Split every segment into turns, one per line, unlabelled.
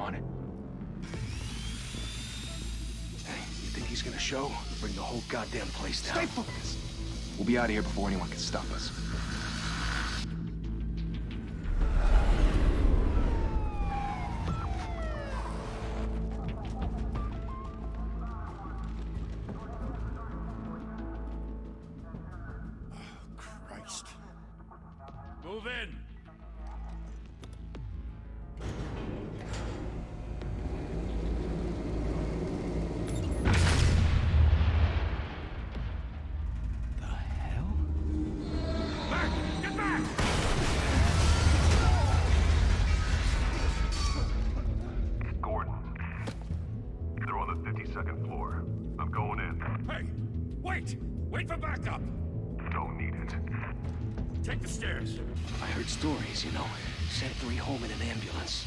on it. Hey, you think he's gonna show? Bring the whole goddamn place down.
Stay focused!
We'll be out of here before anyone can stop us.
Christ.
Move in!
The hell?
Back! Get back!
Gordon. They're on the 52nd floor. I'm going in.
Hey! Wait! Wait for backup!
Don't need it.
Take the stairs.
I heard stories, you know. Sent 3 home in an ambulance.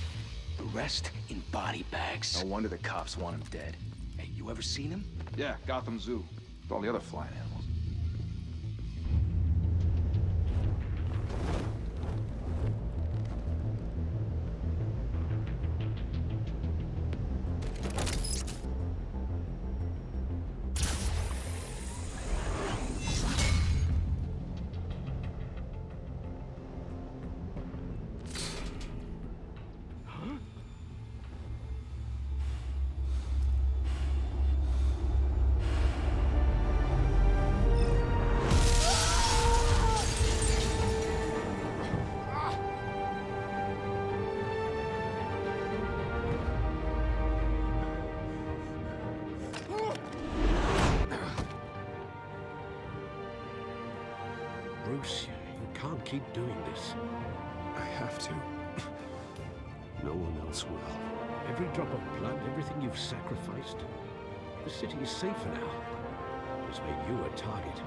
The rest in body bags. No wonder the cops want him dead. Hey, you ever seen him?
Yeah, Gotham Zoo. With all the other flying animals.
Bruce, you can't keep doing this.
I have to. No one else will.
Every drop of blood, everything you've sacrificed. The city is safer now. It's made you a target.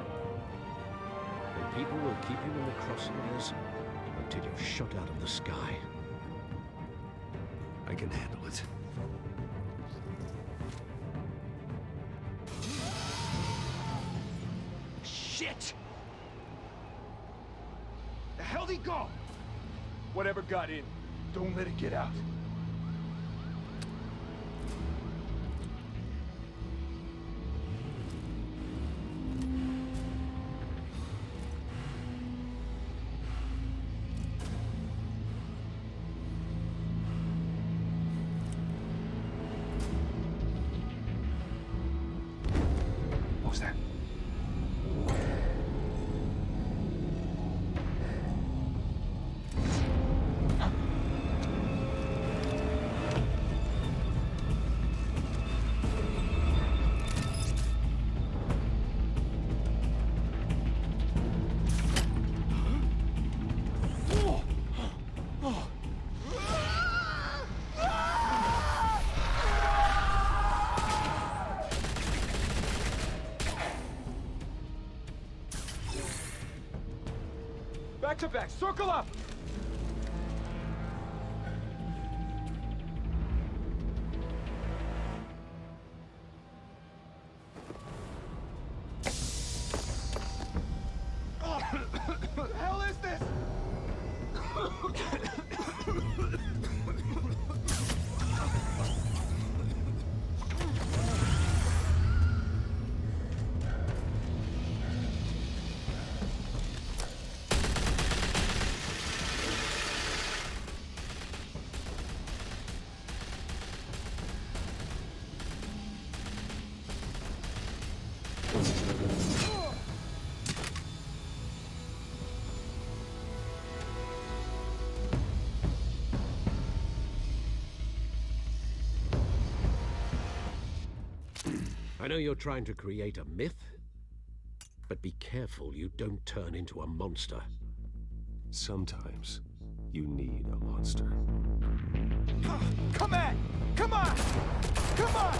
And people will keep you in the crosshairs until you're shot out of the sky.
I can handle it.
Shit!
The hell'd he go? Whatever got in, don't let it get out. What was that? Back to back, circle up! What the hell is this?
I know you're trying to create a myth, but be careful you don't turn into a monster.
Sometimes you need a monster.
Come on! Come on! Come on!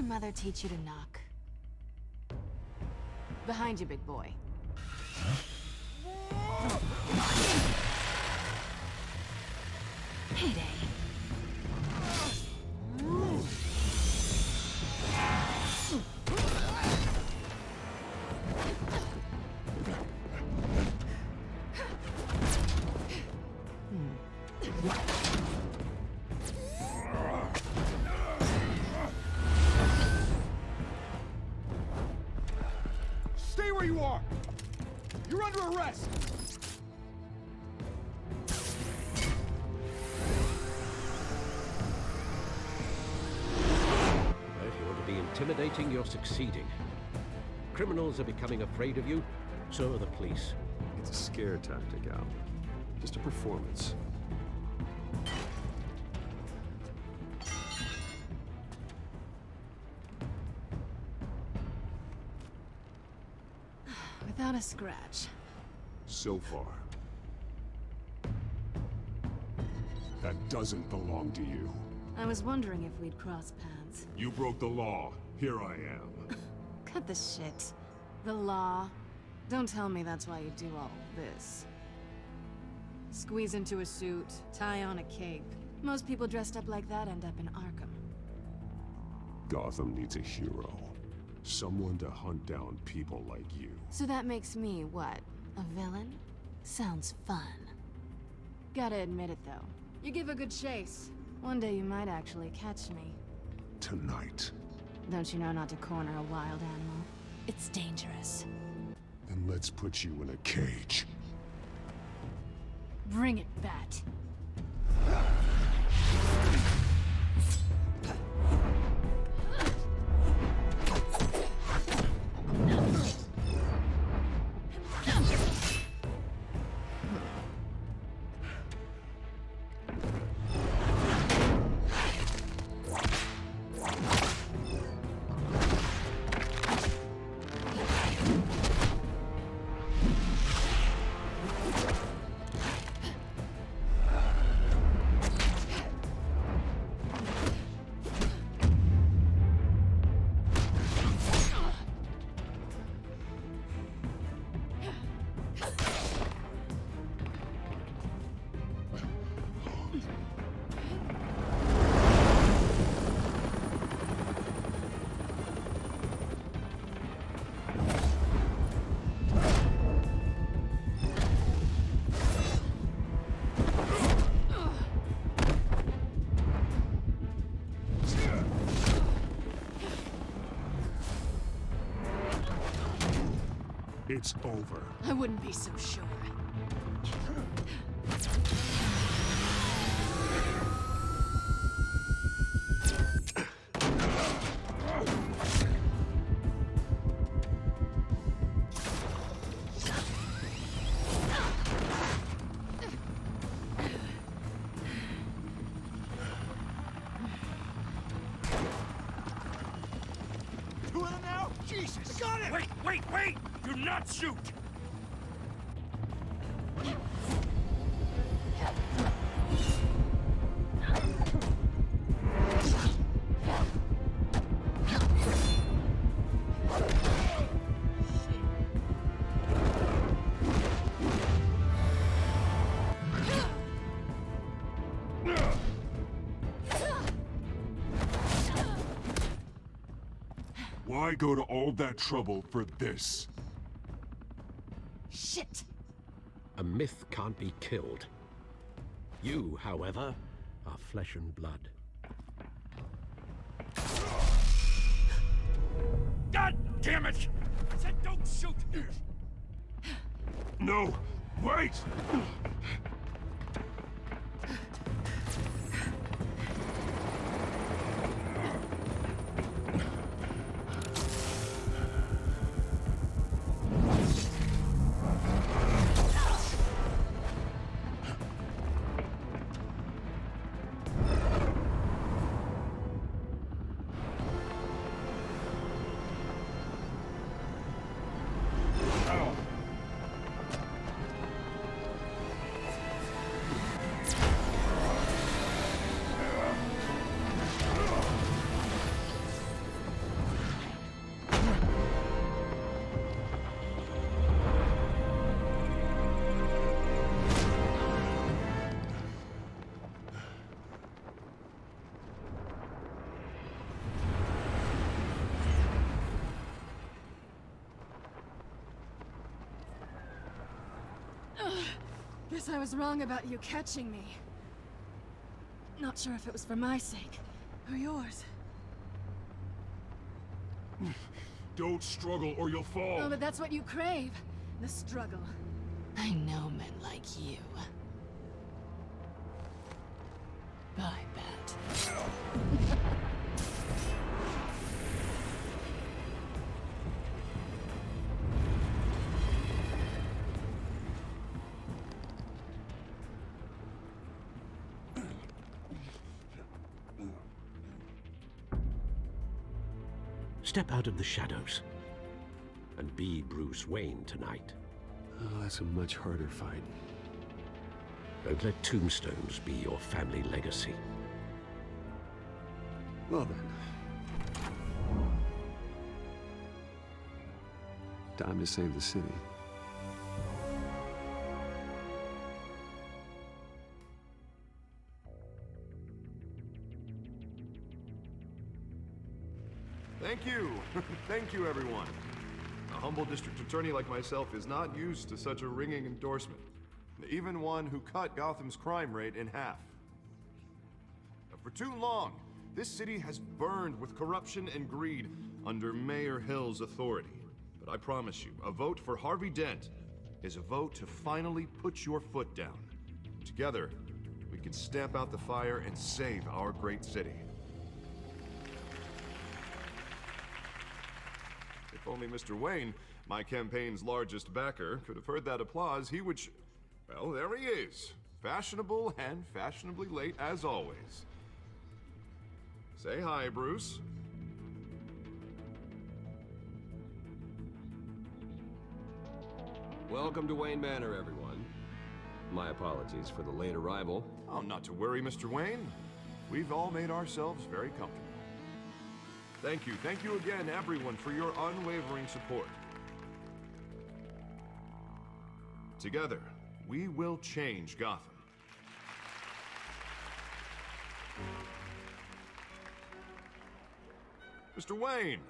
mother teach you to knock? Behind you, big boy. Payday.
Stay where you are! You're under arrest!
If you want to be intimidating, you're succeeding. Criminals are becoming afraid of you, so are the police.
It's a scare tactic, Al. Just a performance.
Without a scratch.
So far. That doesn't belong to you.
I was wondering if we'd cross paths.
You broke the law. Here I am.
Cut the shit. The law. Don't tell me that's why you do all this. Squeeze into a suit, tie on a cape. Most people dressed up like that end up in Arkham.
Gotham needs a hero. Someone to hunt down people like you.
So that makes me, what, a villain? Sounds fun. Gotta admit it, though. You give a good chase. One day you might actually catch me.
Tonight.
Don't you know not to corner a wild animal? It's dangerous.
Then let's put you in a cage.
Bring it, Bat.
It's over.
I wouldn't be so sure.
Two of them now? Jesus! Got it!
Wait! Do not shoot!
Why go to all that trouble for this?
Shit!
A myth can't be killed. You, however, are flesh and blood.
God damn it! I said don't shoot!
No! Wait!
Guess I was wrong about you catching me. Not sure if it was for my sake, or yours.
Don't struggle or you'll fall.
Oh, but that's what you crave. The struggle. I know men like you. Bye, Bat.
Step out of the shadows and be Bruce Wayne tonight.
Oh, that's a much harder fight.
Don't let tombstones be your family legacy.
Well then. Time to save the city.
Thank you. Thank you, everyone. A humble district attorney like myself is not used to such a ringing endorsement. Even one who cut Gotham's crime rate in half. For too long, this city has burned with corruption and greed under Mayor Hill's authority. But I promise you, a vote for Harvey Dent is a vote to finally put your foot down. Together, we can stamp out the fire and save our great city. If only Mr. Wayne, my campaign's largest backer, could have heard that applause, he would well, there he is. Fashionable and fashionably late as always. Say hi, Bruce.
Welcome to Wayne Manor, everyone. My apologies for the late arrival.
Oh, not to worry, Mr. Wayne. We've all made ourselves very comfortable. Thank you again, everyone, for your unwavering support. Together, we will change Gotham. Mr. Wayne,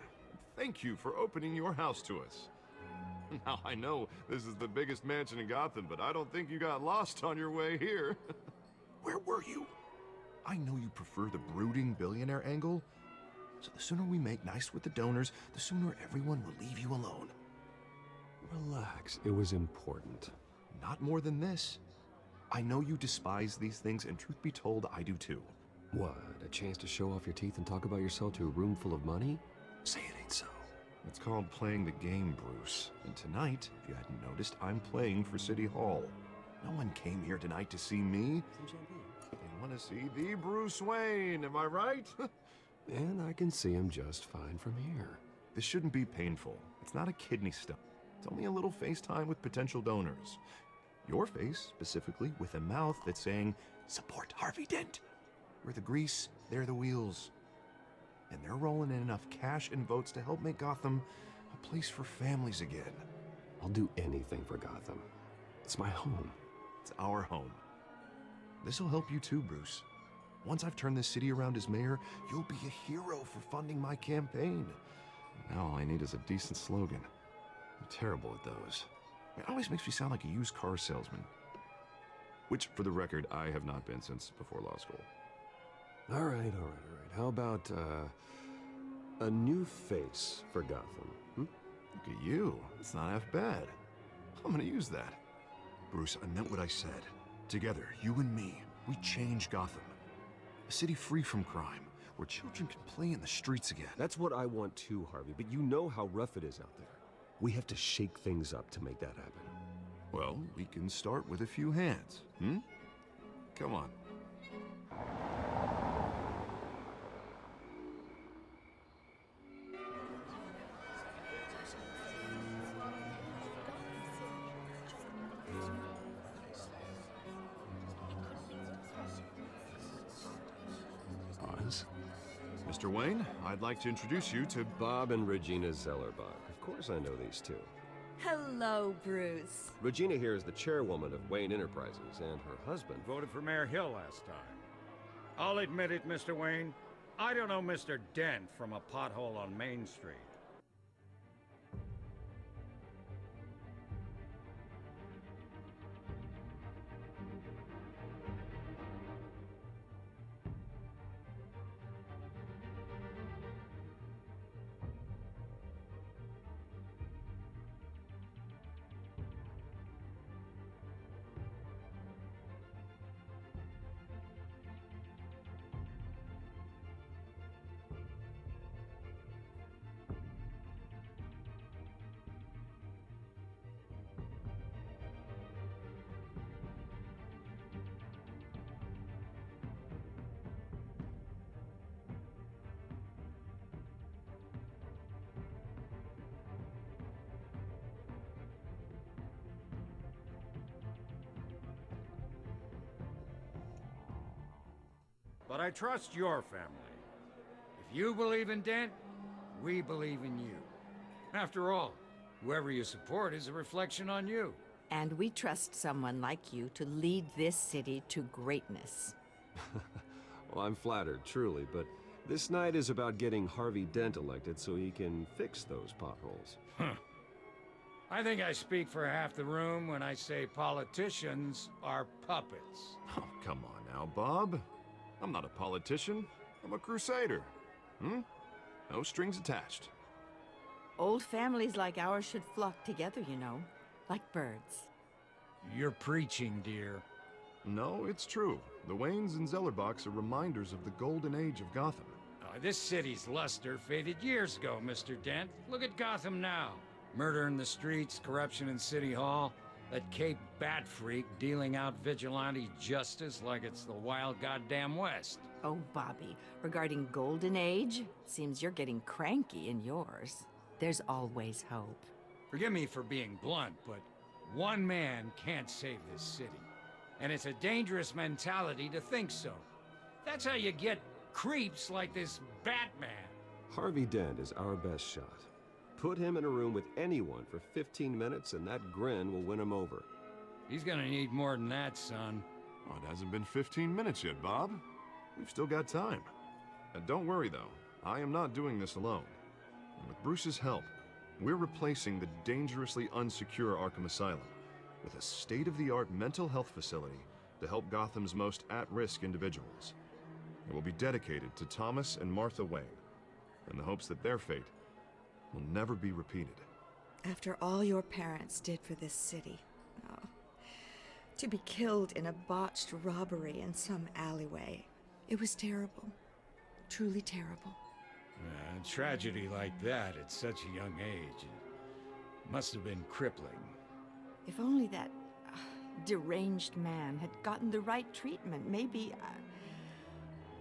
thank you for opening your house to us. Now, I know this is the biggest mansion in Gotham, but I don't think you got lost on your way here. Where were you? I know you prefer the brooding billionaire angle, so the sooner we make nice with the donors, the sooner everyone will leave you alone.
Relax, it was important.
Not more than this. I know you despise these things, and truth be told, I do too.
What, a chance to show off your teeth and talk about yourself to a room full of money?
Say it ain't so. It's called playing the game, Bruce. And tonight, if you hadn't noticed, I'm playing for City Hall. No one came here tonight to see me. They want to see the Bruce Wayne, am I right?
And I can see him just fine from here.
This shouldn't be painful. It's not a kidney stone. It's only a little FaceTime with potential donors. Your face, specifically, with a mouth that's saying, support Harvey Dent. We're the grease, they're the wheels. And they're rolling in enough cash and votes to help make Gotham a place for families again.
I'll do anything for Gotham. It's my home.
It's our home. This'll help you too, Bruce. Once I've turned this city around as mayor, you'll be a hero for funding my campaign. Now all I need is a decent slogan. I'm terrible at those. It always makes me sound like a used car salesman. Which, for the record, I have not been since before law school.
All right. How about, a new face for Gotham,
Look at you. It's not half bad. I'm gonna use that. Bruce, I meant what I said. Together, you and me, we change Gotham. A city free from crime, where children can play in the streets again.
That's what I want too, Harvey, but you know how rough it is out there.
We have to shake things up to make that happen.
Well, we can start with a few hands, Come on.
Oz?
Mr. Wayne, I'd like to introduce you to
Bob and Regina Zellerbach. Of course I know these two.
Hello, Bruce.
Regina here is the chairwoman of Wayne Enterprises, and her husband
Voted for Mayor Hill last time. I'll admit it, Mr. Wayne. I don't know Mr. Dent from a pothole on Main Street. but I trust your family. If you believe in Dent, we believe in you. After all, whoever you support is a reflection on you.
And we trust someone like you to lead this city to greatness.
Well, I'm flattered, truly, but this night is about getting Harvey Dent elected so he can fix those potholes.
I think I speak for half the room when I say politicians are puppets.
Oh, come on now, Bob. I'm not a politician. I'm a crusader. No strings attached.
Old families like ours should flock together, you know, like birds.
You're preaching, dear.
No, it's true. The Waynes and Zellerbachs are reminders of the golden age of Gotham.
This city's luster faded years ago, Mr. Dent. Look at Gotham now. Murder in the streets, corruption in City Hall, that Cape Bat freak dealing out vigilante justice like it's the wild goddamn West.
Oh, Bobby, regarding Golden Age, seems you're getting cranky in yours. There's always hope.
Forgive me for being blunt, but one man can't save this city. And it's a dangerous mentality to think so. That's how you get creeps like this Batman.
Harvey Dent is our best shot. Put him in a room with anyone for 15 minutes and that grin will win him over.
He's gonna need more than that, son.
Oh, it hasn't been 15 minutes yet, Bob. We've still got time. And don't worry, though. I am not doing this alone. And with Bruce's help, we're replacing the dangerously unsecure Arkham Asylum with a state-of-the-art mental health facility to help Gotham's most at-risk individuals. It will be dedicated to Thomas and Martha Wayne, in the hopes that their fate will never be repeated.
After all your parents did for this city, to be killed in a botched robbery in some alleyway, it was terrible. Truly terrible.
A tragedy like that at such a young age, it must have been crippling.
If only that deranged man had gotten the right treatment, maybe...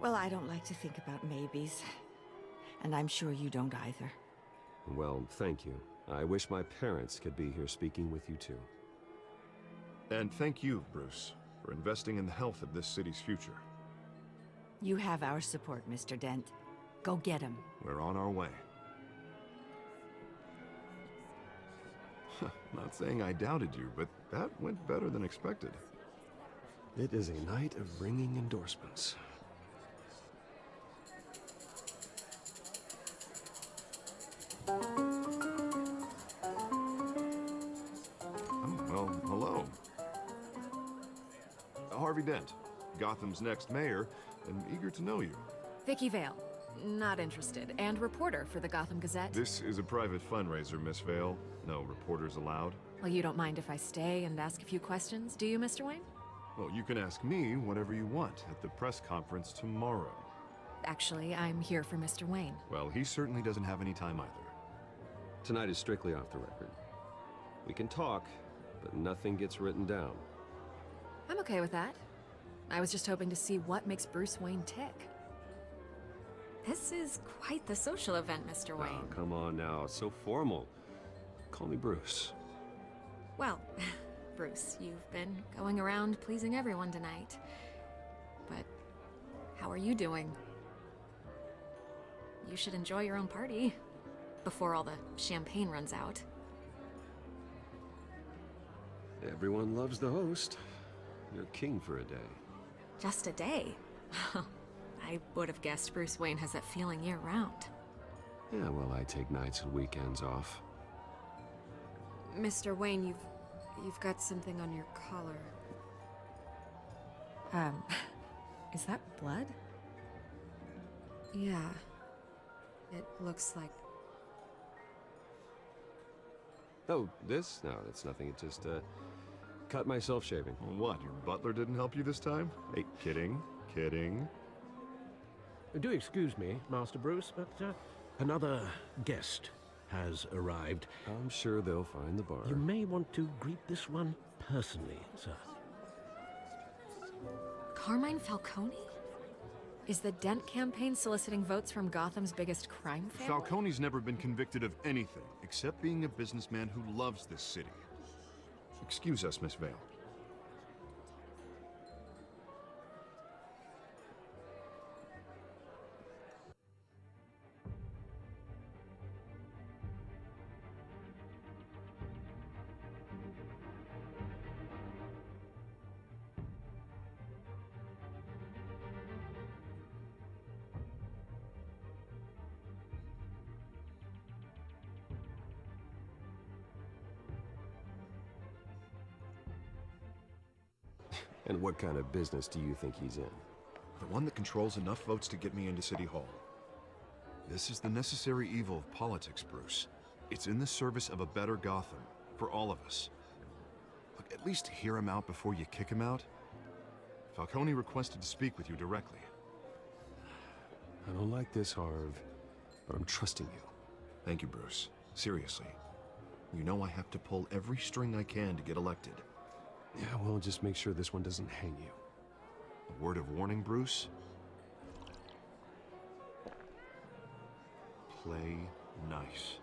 well, I don't like to think about maybes. And I'm sure you don't either.
Well, thank you. I wish my parents could be here speaking with you too.
And thank you, Bruce, for investing in the health of this city's future.
You have our support, Mr. Dent. Go get him.
We're on our way. Not saying I doubted you, but that went better than expected.
It is a night of ringing endorsements.
Well, hello. Harvey Dent, Gotham's next mayor, and eager to know you.
Vicky Vale. Not interested. And reporter for the Gotham Gazette.
This is a private fundraiser, Miss Vale. No reporters allowed.
Well, you don't mind if I stay and ask a few questions, do you, Mr. Wayne?
Well, you can ask me whatever you want at the press conference tomorrow.
Actually, I'm here for Mr. Wayne.
Well, he certainly doesn't have any time either.
Tonight is strictly off the record. We can talk, but nothing gets written down.
I'm okay with that. I was just hoping to see what makes Bruce Wayne tick. This is quite the social event, Mr. Wayne.
Oh, come on now, it's so formal. Call me Bruce.
Well, Bruce, you've been going around pleasing everyone tonight. But how are you doing? You should enjoy your own party before all the champagne runs out.
Everyone loves the host. You're king for a day.
Just a day? I would have guessed Bruce Wayne has that feeling year-round.
Yeah, well, I take nights and weekends off.
Mr. Wayne, you've got something on your collar. Is that blood? Yeah. It looks like...
Oh, this? No, that's nothing. It just, cut myself shaving.
What, your butler didn't help you this time? Hey, kidding. Kidding.
Do excuse me, Master Bruce, but another guest has arrived.
I'm sure they'll find the bar.
You may want to greet this one personally, sir.
Carmine Falcone? Is the Dent campaign soliciting votes from Gotham's biggest crime family?
Falcone's never been convicted of anything, except being a businessman who loves this city. Excuse us, Miss Vale.
And what kind of business do you think he's in?
The one that controls enough votes to get me into City Hall. This is the necessary evil of politics, Bruce. It's in the service of a better Gotham, for all of us. Look, at least hear him out before you kick him out. Falcone requested to speak with you directly.
I don't like this, Harv, but I'm trusting you.
Thank you, Bruce. Seriously. You know I have to pull every string I can to get elected.
Yeah, well, just make sure this one doesn't hang you.
A word of warning, Bruce? Play nice.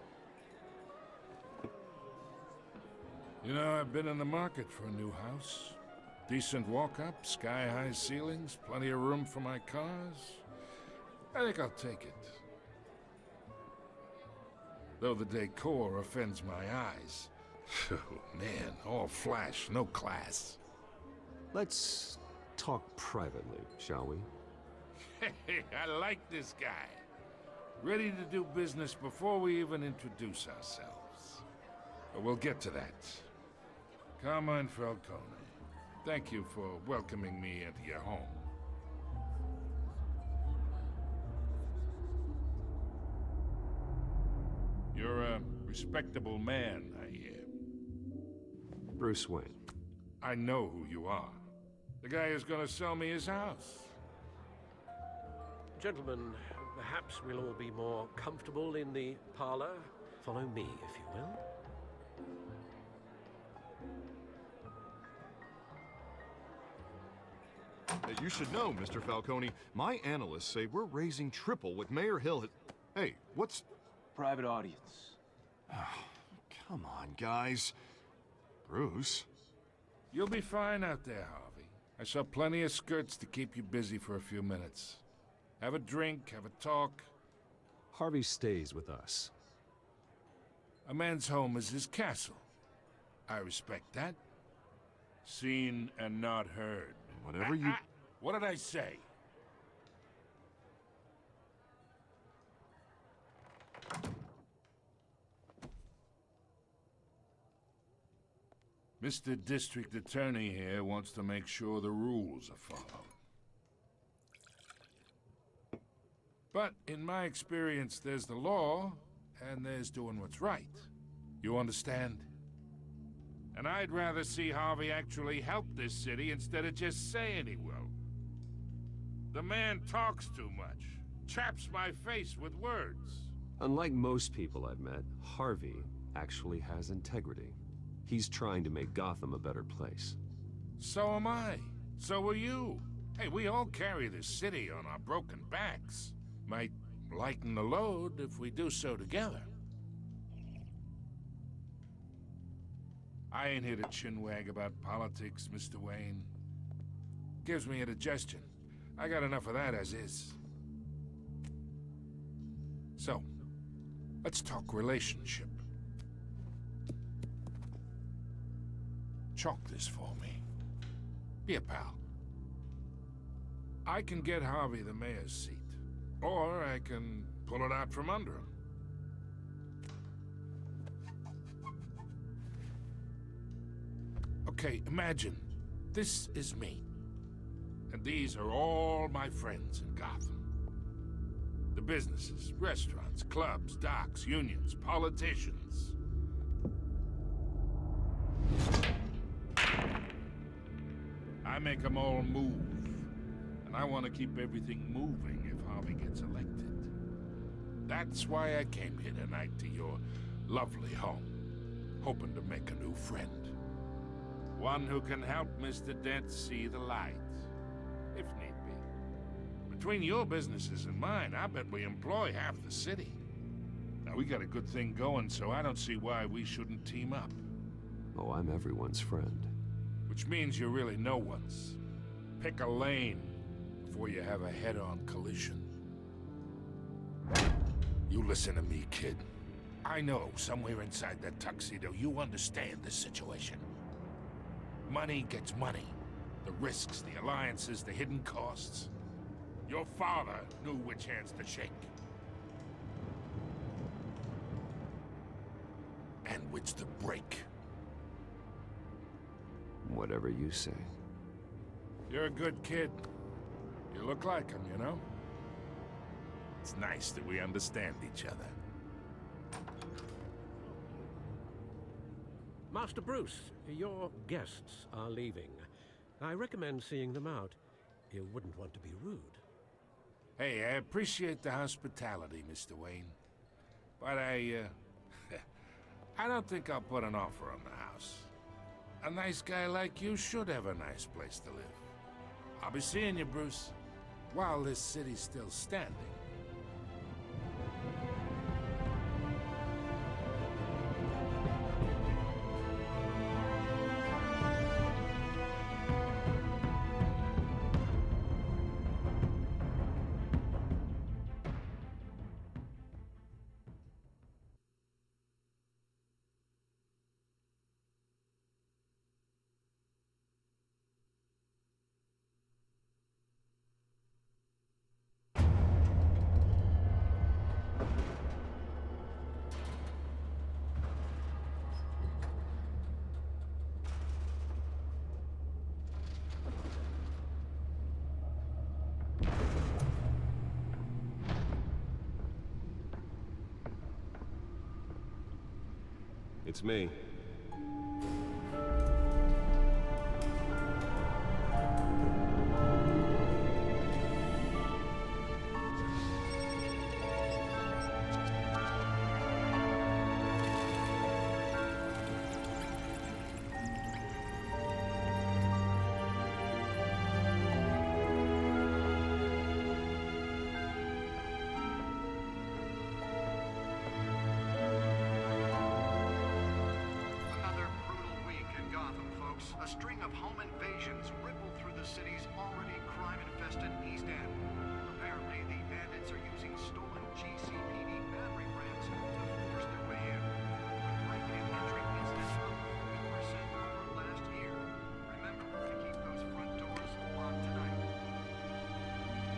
You know, I've been in the market for a new house. Decent walk-up, sky-high ceilings, plenty of room for my cars. I think I'll take it. Though the decor offends my eyes. Oh, man, all flash, no class.
Let's talk privately, shall we?
Hey, I like this guy. Ready to do business before we even introduce ourselves. But we'll get to that. Carmine Falcone, thank you for welcoming me into your home. You're a respectable man, I hear.
Bruce Wayne.
I know who you are. The guy who's gonna sell me his house.
Gentlemen, perhaps we'll all be more comfortable in the parlor. Follow me, if you will.
You should know, Mr. Falcone, my analysts say we're raising triple what Mayor Hill had... Hey, what's...
Private audience.
Oh, come on, guys. Bruce?
You'll be fine out there, Harvey. I saw plenty of skirts to keep you busy for a few minutes. Have a drink, have a talk.
Harvey stays with us.
A man's home is his castle. I respect that. Seen and not heard.
Whatever you...
What did I say? Mr. District Attorney here wants to make sure the rules are followed. But in my experience, there's the law, and there's doing what's right. You understand? And I'd rather see Harvey actually help this city instead of just saying he will. The man talks too much, chaps my face with words.
Unlike most people I've met, Harvey actually has integrity. He's trying to make Gotham a better place.
So am I. So are you. Hey, we all carry this city on our broken backs. Might lighten the load if we do so together. I ain't here to chinwag about politics, Mr. Wayne. Gives me indigestion. I got enough of that as is. So, let's talk relationship. Chalk this for me. Be a pal. I can get Harvey the mayor's seat, or I can pull it out from under him. Okay, imagine, this is me. And these are all my friends in Gotham. The businesses, restaurants, clubs, docks, unions, politicians. I make them all move. And I want to keep everything moving if Harvey gets elected. That's why I came here tonight to your lovely home, hoping to make a new friend. One who can help Mr. Dent see the light, if need be. Between your businesses and mine, I bet we employ half the city. Now, we got a good thing going, so I don't see why we shouldn't team up.
Oh, I'm everyone's friend.
Which means you're really no one's. Pick a lane before you have a head-on collision. You listen to me, kid. I know somewhere inside that tuxedo you understand the situation. Money gets money. The risks, the alliances, the hidden costs. Your father knew which hands to shake. And which to break.
Whatever you say.
You're a good kid. You look like him, you know? It's nice that we understand each other.
Master Bruce, your guests are leaving. I recommend seeing them out. You wouldn't want to be rude.
Hey, I appreciate the hospitality, Mr. Wayne. But I don't think I'll put an offer on the house. A nice guy like you should have a nice place to live. I'll be seeing you, Bruce, while this city's still standing.
It's me.
A string of home invasions rippled through the city's already crime-infested East End. Apparently, the bandits are using stolen GCPD battering rams to force their way in. A break-in entry incident up 40% over last year. Remember to keep those front doors locked tonight.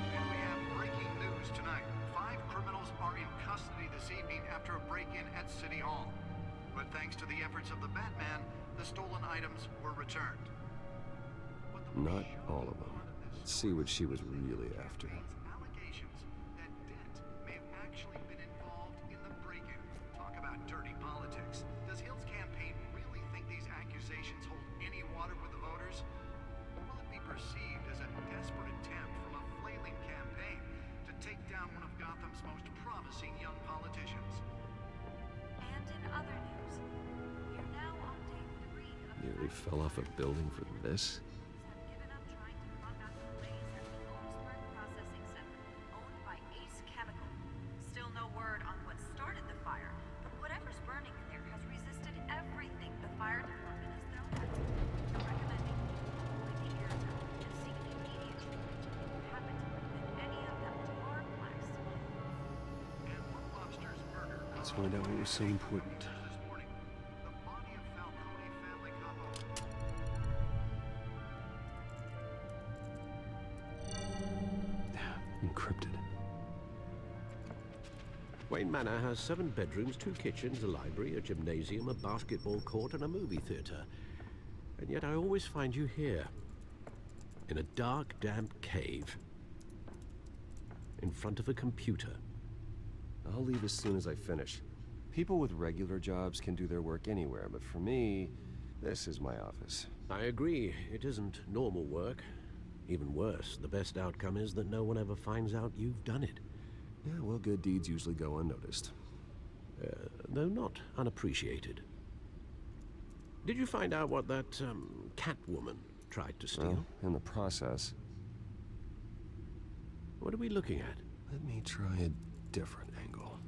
And we have breaking news tonight. 5 criminals are in custody this evening after a break-in at City Hall. But thanks to the efforts of the Batman, the stolen items were returned.
Not all of them. Let's see what she was really after.
Allegations that Dent may have actually been involved in the break-in. Talk about dirty politics. Does Hill's campaign really think these accusations hold any water with the voters? Or will it be perceived as a desperate attempt from a flailing campaign to take down one of Gotham's most promising young politicians?
And in other news, we're now on day 3 of
Nearly fell off a building for this?
given up trying to put out the blaze at the Otisburg Processing Center, owned by Ace Chemical. Still no word on what started the fire, but whatever's burning in there has resisted everything the fire department has thrown at it. We're recommending people avoid the area and seek immediate treatment if you happen to believe that any of them are blacks.
And Will Lobster's murder.
Let's find out what was so important.
This morning, the body of Falcone family couple.
Encrypted.
Wayne Manor has 7 bedrooms, 2 kitchens, a library, a gymnasium, a basketball court, and a movie theater. And yet I always find you here. In a dark, damp cave. In front of a computer.
I'll leave as soon as I finish. People with regular jobs can do their work anywhere, but for me, this is my office.
I agree. It isn't normal work. Even worse, the best outcome is that no one ever finds out you've done it.
Yeah, well, good deeds usually go unnoticed.
Though not unappreciated. Did you find out what that, Catwoman tried to steal?
Well, in the process.
What are we looking at?
Let me try a different angle.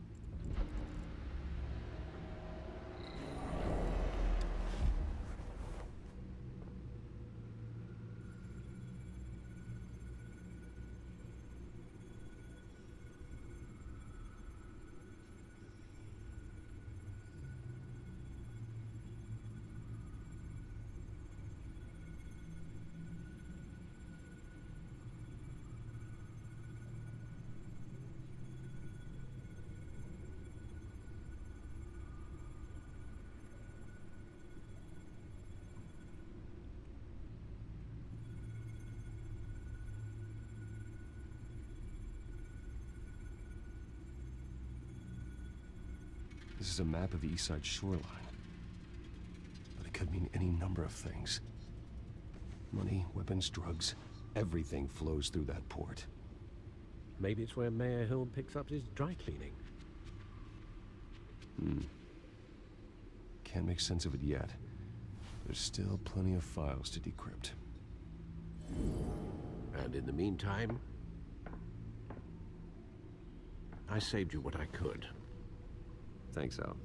This is a map of the East Side shoreline. But it could mean any number of things. Money, weapons, drugs, everything flows through that port.
Maybe it's where Mayor Hill picks up his dry cleaning.
Can't make sense of it yet. There's still plenty of files to decrypt.
And in the meantime, I saved you what I could.
Thanks, Al.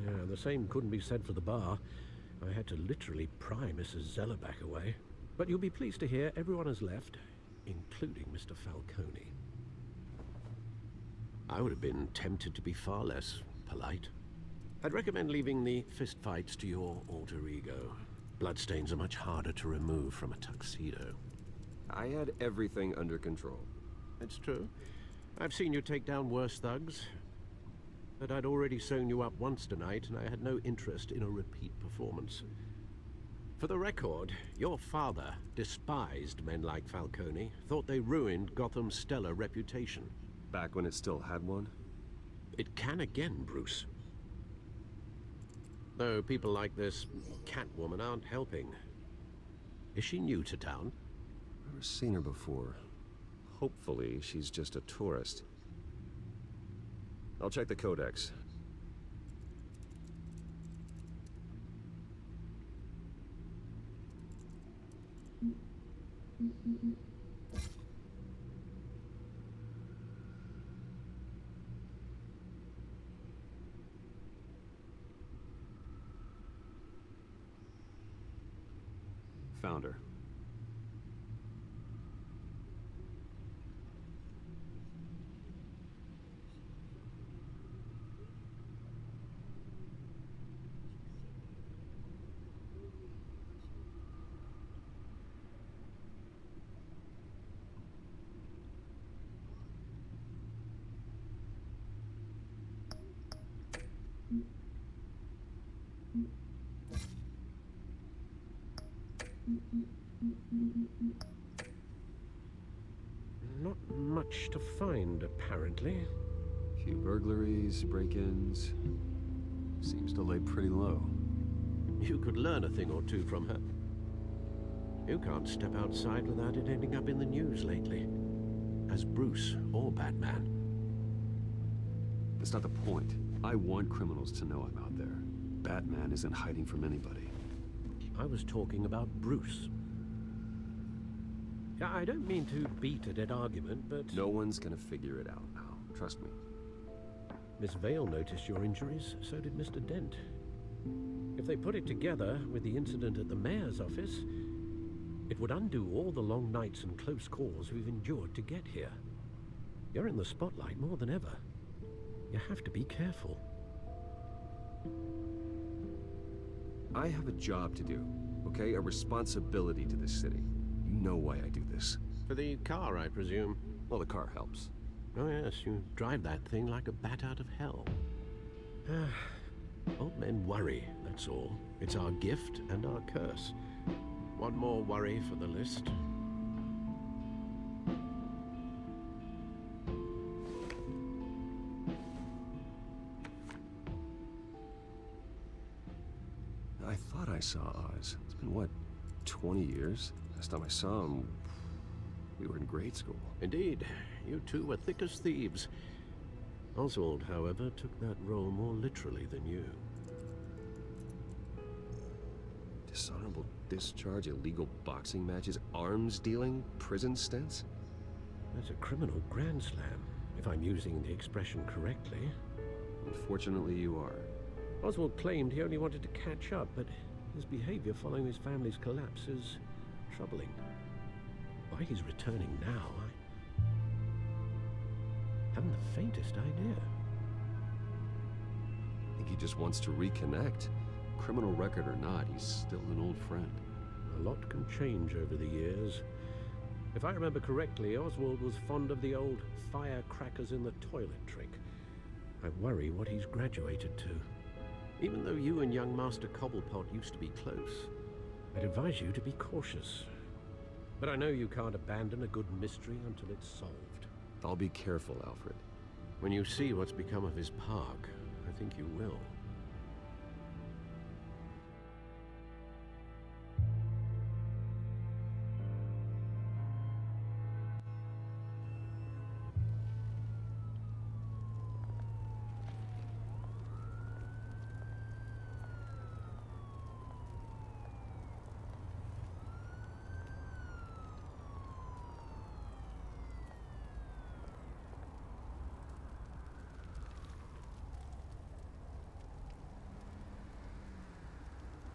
Yeah, the same couldn't be said for the bar. I had to literally pry Mrs. Zellerback away. But you'll be pleased to hear everyone has left, including Mr. Falcone. I would have been tempted to be far less polite. I'd recommend leaving the fistfights to your alter ego. Bloodstains are much harder to remove from a tuxedo.
I had everything under control.
It's true. I've seen you take down worse thugs. But I'd already sewn you up once tonight, and I had no interest in a repeat performance. For the record, your father despised men like Falcone, thought they ruined Gotham's stellar reputation.
Back when it still had one?
It can again, Bruce. Though people like this Catwoman aren't helping. Is she new to town?
Never seen her before. Hopefully, she's just a tourist. I'll check the codex. Found her.
Not much to find, apparently.
Few burglaries, break-ins. Seems to lay pretty low.
You could learn a thing or two from her. You can't step outside without it ending up in the news lately. As Bruce or Batman.
That's not the point. I want criminals to know I'm out there. Batman isn't hiding from anybody.
I was talking about Bruce. I don't mean to beat a dead argument, but...
No one's gonna figure it out now. Trust me.
Miss Vale noticed your injuries, so did Mr. Dent. If they put it together with the incident at the mayor's office, it would undo all the long nights and close calls we've endured to get here. You're in the spotlight more than ever. You have to be careful.
I have a job to do, okay? A responsibility to this city. You know why I do this.
For the car, I presume.
Well, the car helps.
Oh yes, you drive that thing like a bat out of hell. Old men worry, that's all. It's our gift and our curse. One more worry for the list.
I thought I saw Oz. It's been, what, 20 years? Last time I saw him, we were in grade school.
Indeed. You two were thick as thieves. Oswald, however, took that role more literally than you.
Dishonorable discharge, illegal boxing matches, arms dealing, prison stints?
That's a criminal grand slam, if I'm using the expression correctly.
Unfortunately, you are.
Oswald claimed he only wanted to catch up, but his behavior following his family's collapse is troubling. Why he's returning now, I haven't the faintest idea.
I think he just wants to reconnect. Criminal record or not, he's still an old friend.
A lot can change over the years. If I remember correctly, Oswald was fond of the old firecrackers in the toilet trick. I worry what he's graduated to. Even though you and young Master Cobblepot used to be close, I'd advise you to be cautious. But I know you can't abandon a good mystery until it's solved.
I'll be careful, Alfred.
When you see what's become of his park, I think you will.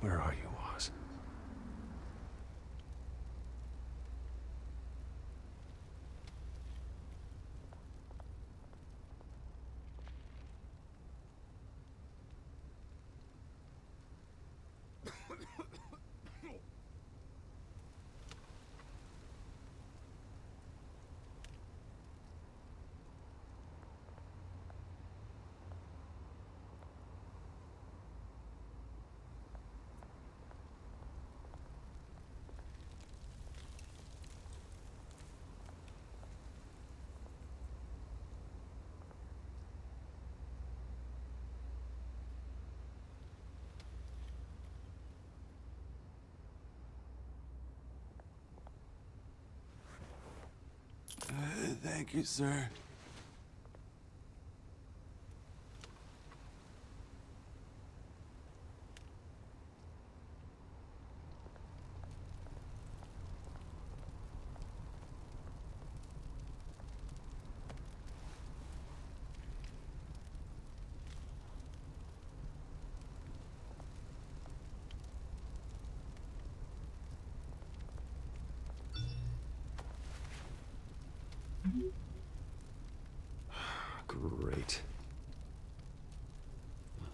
Where are you, Oz?
Thank you, sir.
Great.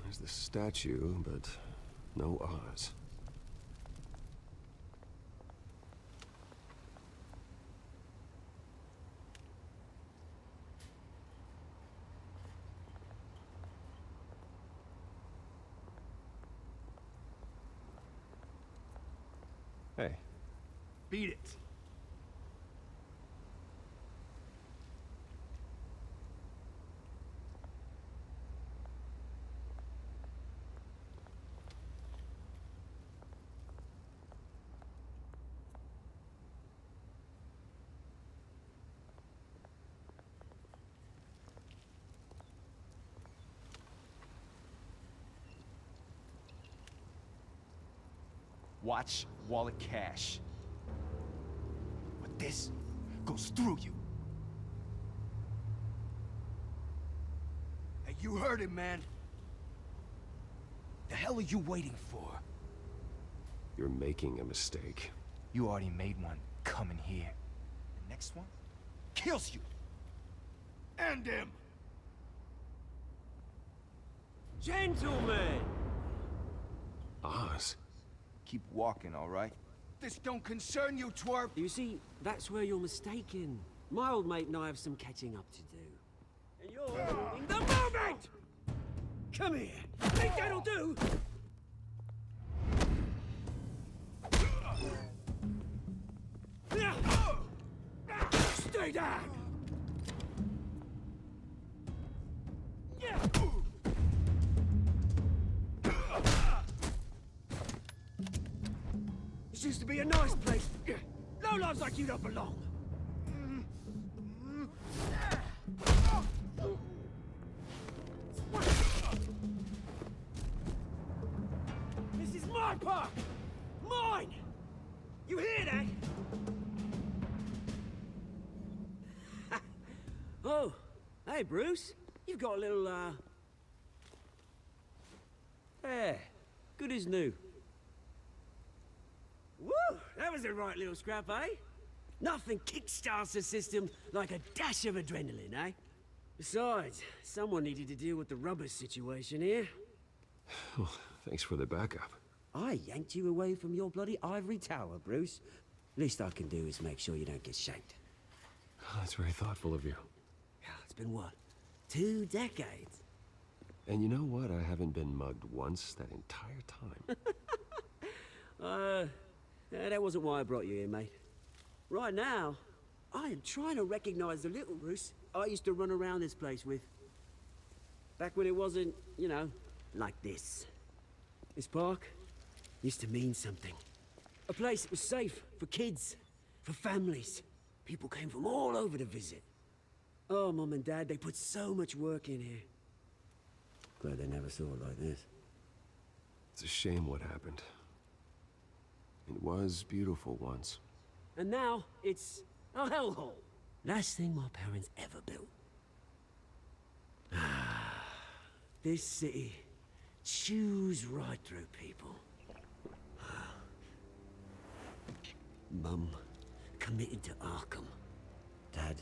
There's the statue, but no Oz. Hey.
Beat it.
Watch wallet cash. But this goes through you. Hey, you heard it, man. The hell are you waiting for?
You're making a mistake.
You already made one coming here. The next one kills you.
End him!
Gentlemen!
Oz?
Keep walking, all right? This don't concern you, twerp!
You see, that's where you're mistaken. My old mate and I have some catching up to do. And you're ruining the moment! Come here! Think that'll do? Stay down! This used to be a nice place. No lives like you don't belong. This is my park! Mine! You hear that? Oh, hey, Bruce. You've got a little, There. Good as new. Woo! That was a right little scrap, eh? Nothing kickstarts the system like a dash of adrenaline, eh? Besides, someone needed to deal with the rubber situation here.
Oh, thanks for the backup.
I yanked you away from your bloody ivory tower, Bruce. Least I can do is make sure you don't get shanked.
Oh, that's very thoughtful of you.
Yeah, it's been what? 2 decades?
And you know what? I haven't been mugged once that entire time.
That wasn't why I brought you here, mate. Right now, I am trying to recognize the little Bruce I used to run around this place with. Back when it wasn't, you know, like this. This park used to mean something. A place that was safe for kids, for families. People came from all over to visit. Oh, Mum and Dad, they put so much work in here. Glad they never saw it like this.
It's a shame what happened. It was beautiful once.
And now, it's a hellhole. Last thing my parents ever built. This city chews right through people. Mum committed to Arkham. Dad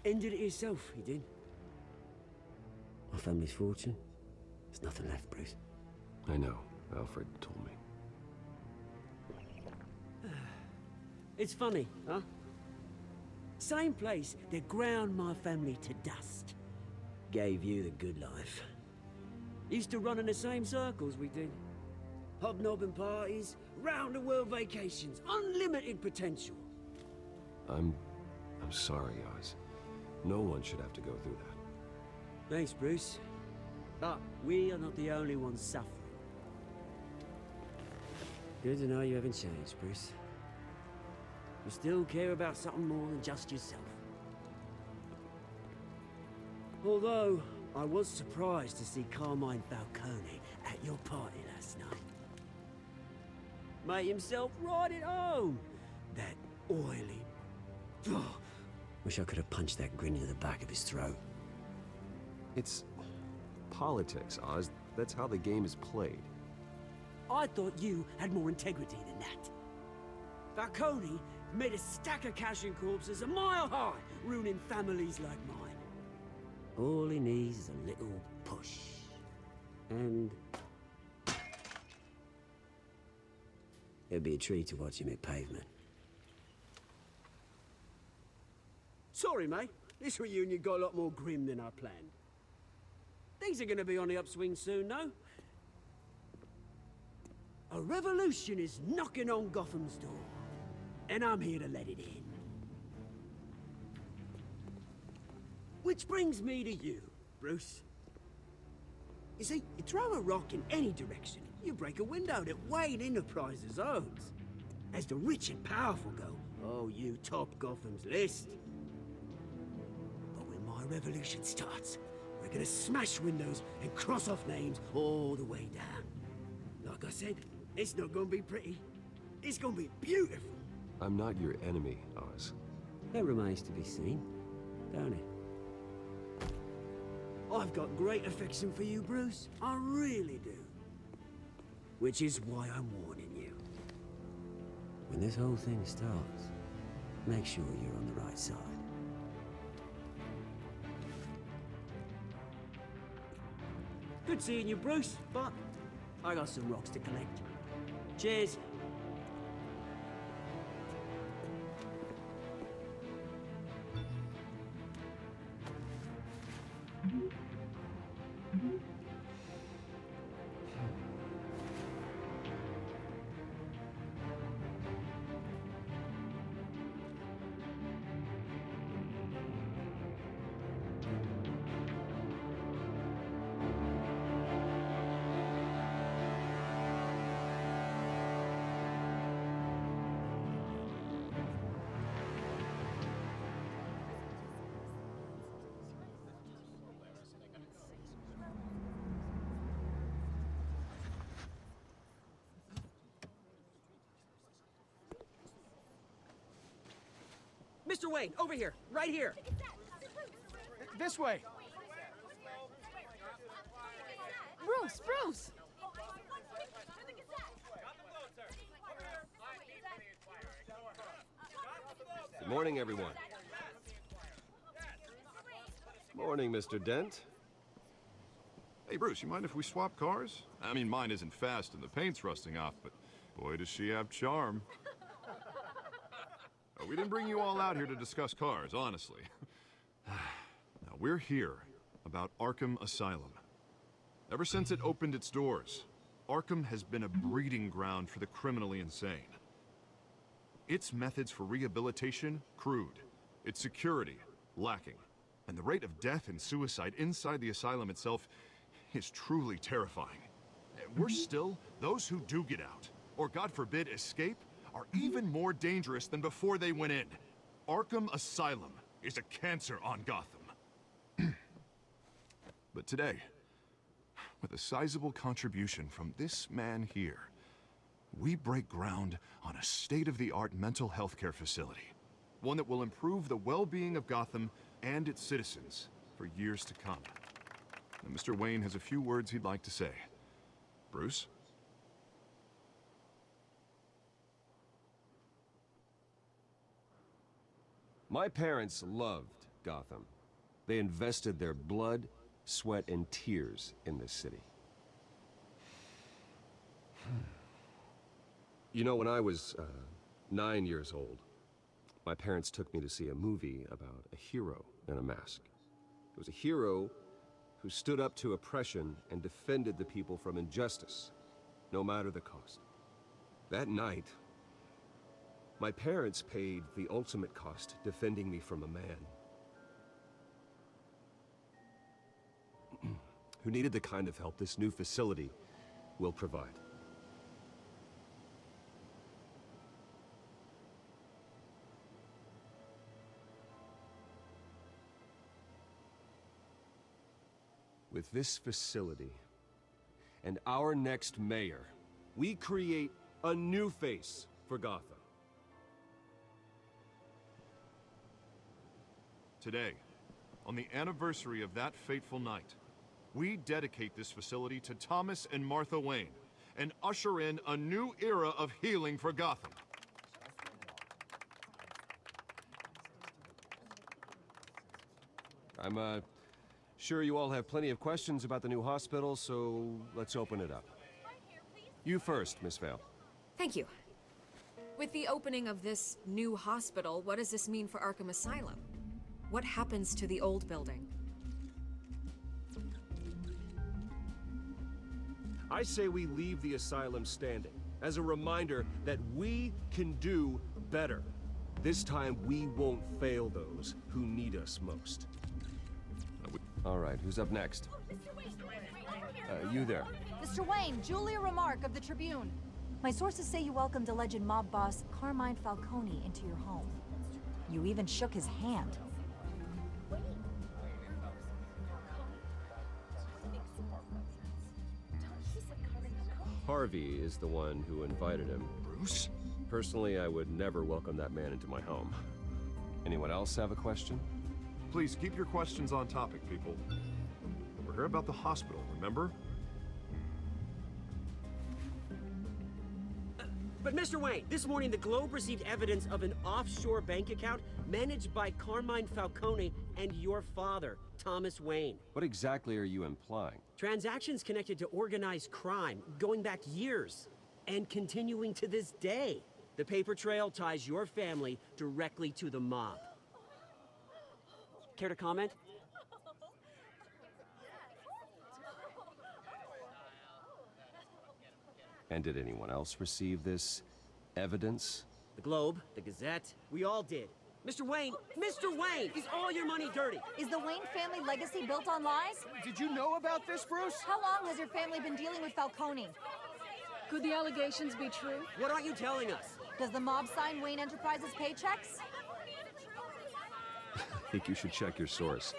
ended it himself, he did. My family's fortune, there's nothing left, Bruce.
I know. Alfred told me.
It's funny, huh? Same place that ground my family to dust. Gave you the good life. Used to run in the same circles we did. Hobnobbing parties, round-the-world vacations, unlimited potential.
I'm sorry, Oz. No one should have to go through that.
Thanks, Bruce. But we are not the only ones suffering. Good to know you haven't changed, Bruce. You still care about something more than just yourself. Although, I was surprised to see Carmine Falcone at your party last night. Made himself right at home. That oily... Oh, wish I could have punched that grin to the back of his throat.
It's politics, Oz. That's how the game is played.
I thought you had more integrity than that. Falcone made a stack of cash and corpses a mile high, ruining families like mine. All he needs is a little push. And... it'd be a treat to watch him hit pavement. Sorry, mate. This reunion got a lot more grim than I planned. Things are gonna be on the upswing soon, no? A revolution is knocking on Gotham's door. And I'm here to let it in. Which brings me to you, Bruce. You see, you throw a rock in any direction, you break a window that Wayne Enterprises owns. As the rich and powerful go, oh, you top Gotham's list. But when my revolution starts, we're gonna smash windows and cross off names all the way down. Like I said, it's not gonna be pretty. It's gonna be beautiful.
I'm not your enemy, Oz.
That remains to be seen, don't it? I've got great affection for you, Bruce. I really do. Which is why I'm warning you. When this whole thing starts, make sure you're on the right side. Good seeing you, Bruce, but I got some rocks to collect. Cheers. Mr. Wayne, over here, right here.
This way.
Bruce!
Good morning, everyone. Morning, Mr. Dent.
Hey, Bruce, you mind if we swap cars? I mean, mine isn't fast and the paint's rusting off, but boy, does she have charm. We didn't bring you all out here to discuss cars, honestly. Now, we're here about Arkham Asylum. Ever since it opened its doors, Arkham has been a breeding ground for the criminally insane. Its methods for rehabilitation, crude. Its security, lacking. And the rate of death and suicide inside the asylum itself is truly terrifying. Worse still, those who do get out, or God forbid escape, are even more dangerous than before they went in. Arkham Asylum is a cancer on Gotham. But today, with a sizable contribution from this man here, we break ground on a state-of-the-art mental health care facility. One that will improve the well-being of Gotham and its citizens for years to come. And Mr. Wayne has a few words he'd like to say. Bruce?
My parents loved Gotham. They invested their blood, sweat, and tears in this city. You know, when I was 9 years old, my parents took me to see a movie about a hero in a mask. It was a hero who stood up to oppression and defended the people from injustice, no matter the cost. That night, my parents paid the ultimate cost defending me from a man who needed the kind of help this new facility will provide. With this facility and our next mayor, we create a new face for Gotham.
Today, on the anniversary of that fateful night, we dedicate this facility to Thomas and Martha Wayne and usher in a new era of healing for Gotham.
I'm sure you all have plenty of questions about the new hospital, so let's open it up. You first, Miss Vale.
Thank you. With the opening of this new hospital, what does this mean for Arkham Asylum? What happens to the old building?
I say we leave the asylum standing, as a reminder that we can do better. This time, we won't fail those who need us most. All right, who's up next? You there.
Mr. Wayne, Julia Remark of the Tribune. My sources say you welcomed alleged mob boss Carmine Falcone into your home. You even shook his hand.
Harvey is the one who invited him.
Bruce?
Personally, I would never welcome that man into my home. Anyone else have a question?
Please keep your questions on topic, people. We're here about the hospital, remember?
But Mr. Wayne, this morning the Globe received evidence of an offshore bank account managed by Carmine Falcone and your father, Thomas Wayne.
What exactly are you implying?
Transactions connected to organized crime, going back years, and continuing to this day. The paper trail ties your family directly to the mob. Care to comment?
And did anyone else receive this evidence?
The Globe, the Gazette, we all did. Mr. Wayne, is all your money dirty?
Is the Wayne family legacy built on lies?
Did you know about this, Bruce?
How long has your family been dealing with Falcone? Could the allegations be true?
What aren't you telling us?
Does the mob sign Wayne Enterprises paychecks?
I think you should check your source.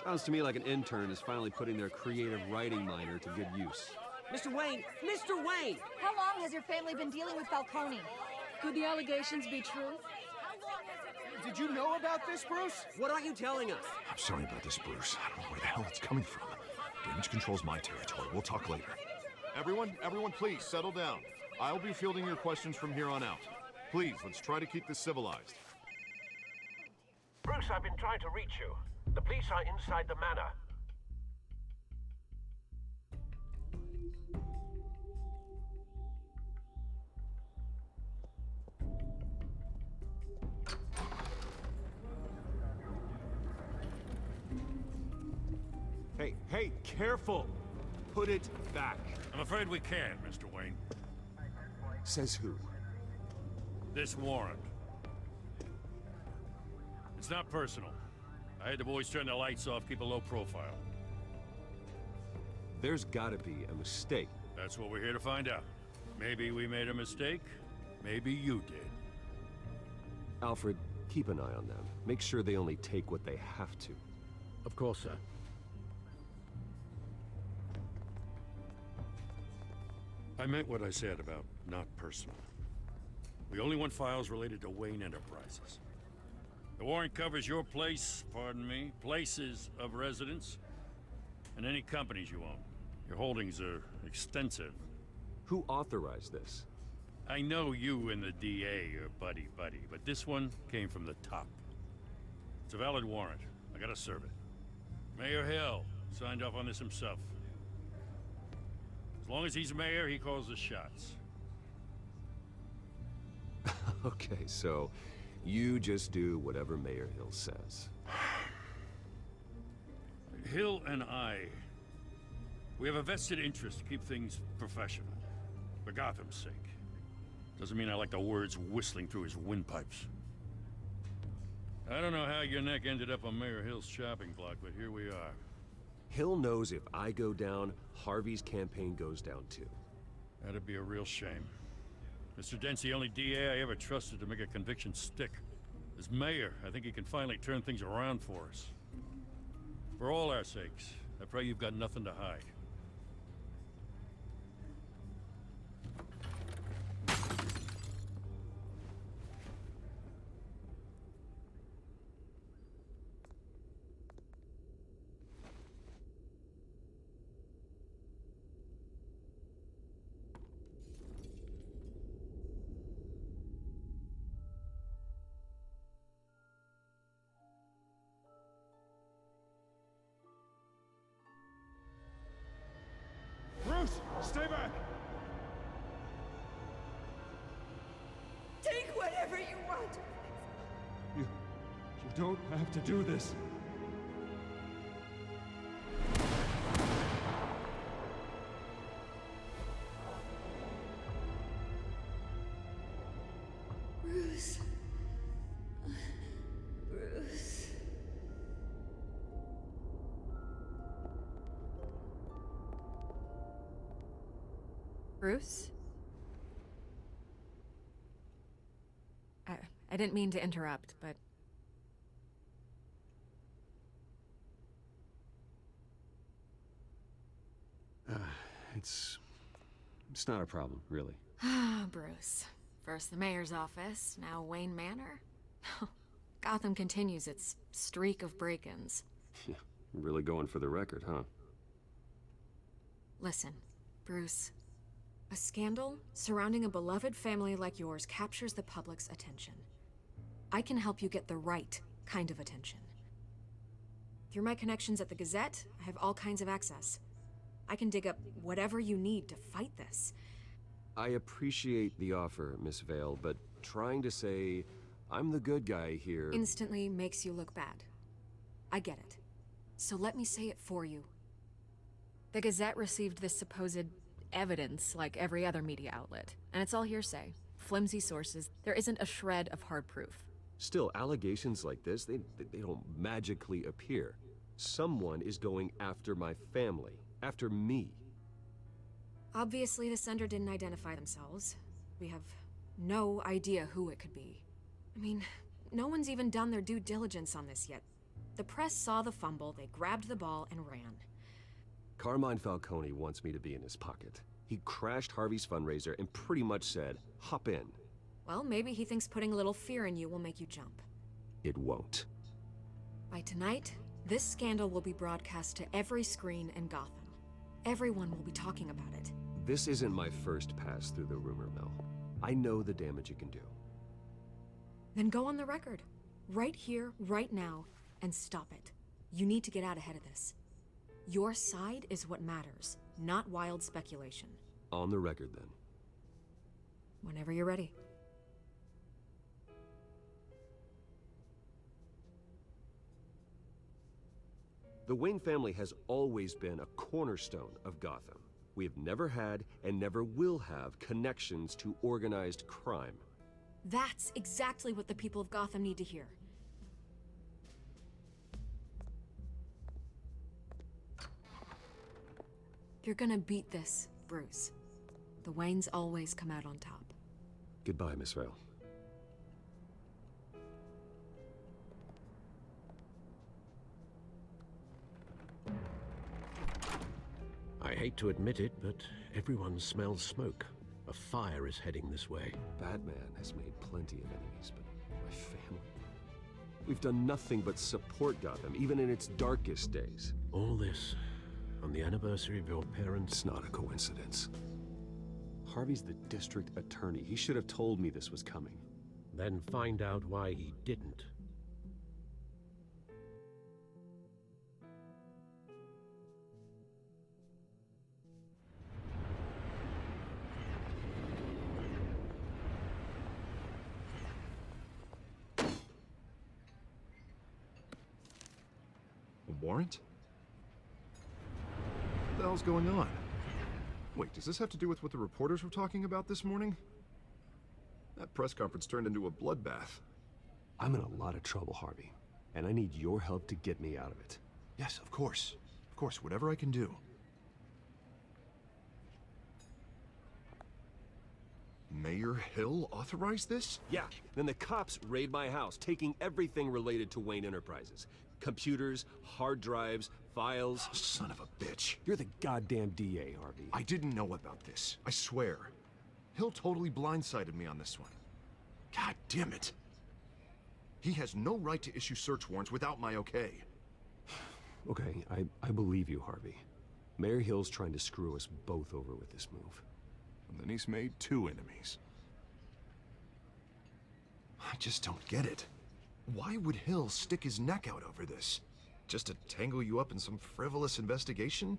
Sounds to me like an intern is finally putting their creative writing minor to good use.
Mr. Wayne!
How long has your family been dealing with Falcone? Could the allegations be true?
Did you know about this, Bruce?
What aren't you telling us?
I'm sorry about this, Bruce. I don't know where the hell it's coming from. Damage control's my territory. We'll talk later. Everyone, please, settle down. I'll be fielding your questions from here on out. Please, let's try to keep this civilized.
Bruce, I've been trying to reach you. The police are inside the manor.
Hey, careful! Put it back.
I'm afraid we can't, Mr. Wayne.
Says who?
This warrant. It's not personal.
I had the boys turn the lights off, keep a low profile.
There's gotta be a mistake.
That's what we're here to find out. Maybe we made a mistake. Maybe you did.
Alfred, keep an eye on them. Make sure they only take what they have to.
Of course, sir.
I meant what I said about not personal. We only want files related to Wayne Enterprises. The warrant covers your place, pardon me, places of residence, and any companies you own. Your holdings are extensive.
Who authorized this?
I know you and the DA are buddy-buddy, but this one came from the top. It's a valid warrant. I gotta serve it. Mayor Hill signed off on this himself. As long as he's mayor, he calls the shots.
Okay, so you just do whatever Mayor Hill says.
Hill and we have a vested interest to keep things professional. For Gotham's sake. Doesn't mean I like the words whistling through his windpipes. I don't know how your neck ended up on Mayor Hill's chopping block, but here we are.
Hill knows if I go down, Harvey's campaign goes down too.
That'd be a real shame. Mr. Dent's the only DA I ever trusted to make a conviction stick. As mayor, I think he can finally turn things around for us. For all our sakes, I pray you've got nothing to hide.
Bruce, stay back!
Take whatever you want.
You don't have to do this.
Bruce. Bruce.
Bruce? I didn't mean to interrupt, but...
It's not a problem, really.
Ah, Bruce. First the mayor's office, now Wayne Manor. Gotham continues its streak of break-ins.
Yeah, really going for the record, huh?
Listen, Bruce. A scandal surrounding a beloved family like yours captures the public's attention. I can help you get the right kind of attention. Through my connections at the Gazette, I have all kinds of access. I can dig up whatever you need to fight this.
I appreciate the offer, Miss Vale, but trying to say I'm the good guy here...
Instantly makes you look bad. I get it. So let me say it for you. The Gazette received this supposed evidence like every other media outlet, and it's all hearsay. Flimsy sources. There isn't a shred of hard proof.
Still, allegations like this, they don't magically appear. Someone is going after my family. After me.
Obviously, the sender didn't identify themselves. We have no idea who it could be. I mean, no one's even done their due diligence on this yet. The press saw the fumble, they grabbed the ball and ran.
Carmine Falcone wants me to be in his pocket. He crashed Harvey's fundraiser and pretty much said, hop in.
Well, maybe he thinks putting a little fear in you will make you jump.
It won't.
By tonight, this scandal will be broadcast to every screen in Gotham. Everyone will be talking about it.
This isn't my first pass through the rumor mill. I know the damage it can do.
Then go on the record. Right here, right now, and stop it. You need to get out ahead of this. Your side is what matters, not wild speculation.
On the record, then.
Whenever you're ready.
The Wayne family has always been a cornerstone of Gotham. We have never had and never will have connections to organized crime.
That's exactly what the people of Gotham need to hear. You're gonna beat this, Bruce. The Waynes always come out on top.
Goodbye, Miss Vale.
I hate to admit it, but everyone smells smoke. A fire is heading this way.
Batman has made plenty of enemies, but my family... We've done nothing but support Gotham, even in its darkest days.
All this on the anniversary of your parents'...
It's not a coincidence. Harvey's the district attorney. He should have told me this was coming.
Then find out why he didn't.
A warrant? What the hell's going on? Wait, does this have to do with what the reporters were talking about this morning? That press conference turned into a bloodbath.
I'm in a lot of trouble, Harvey, and I need your help to get me out of it.
Yes, of course. Of course, whatever I can do. Mayor Hill authorized this?
Yeah, then the cops raid my house, taking everything related to Wayne Enterprises. Computers, hard drives, files.
Oh, son of a bitch.
You're the goddamn DA, Harvey.
I didn't know about this. I swear. Hill totally blindsided me on this one. God damn it. He has no right to issue search warrants without my okay.
Okay, I believe you, Harvey. Mayor Hill's trying to screw us both over with this move.
And then he's made 2 enemies. I just don't get it. Why would Hill stick his neck out over this? Just to tangle you up in some frivolous investigation?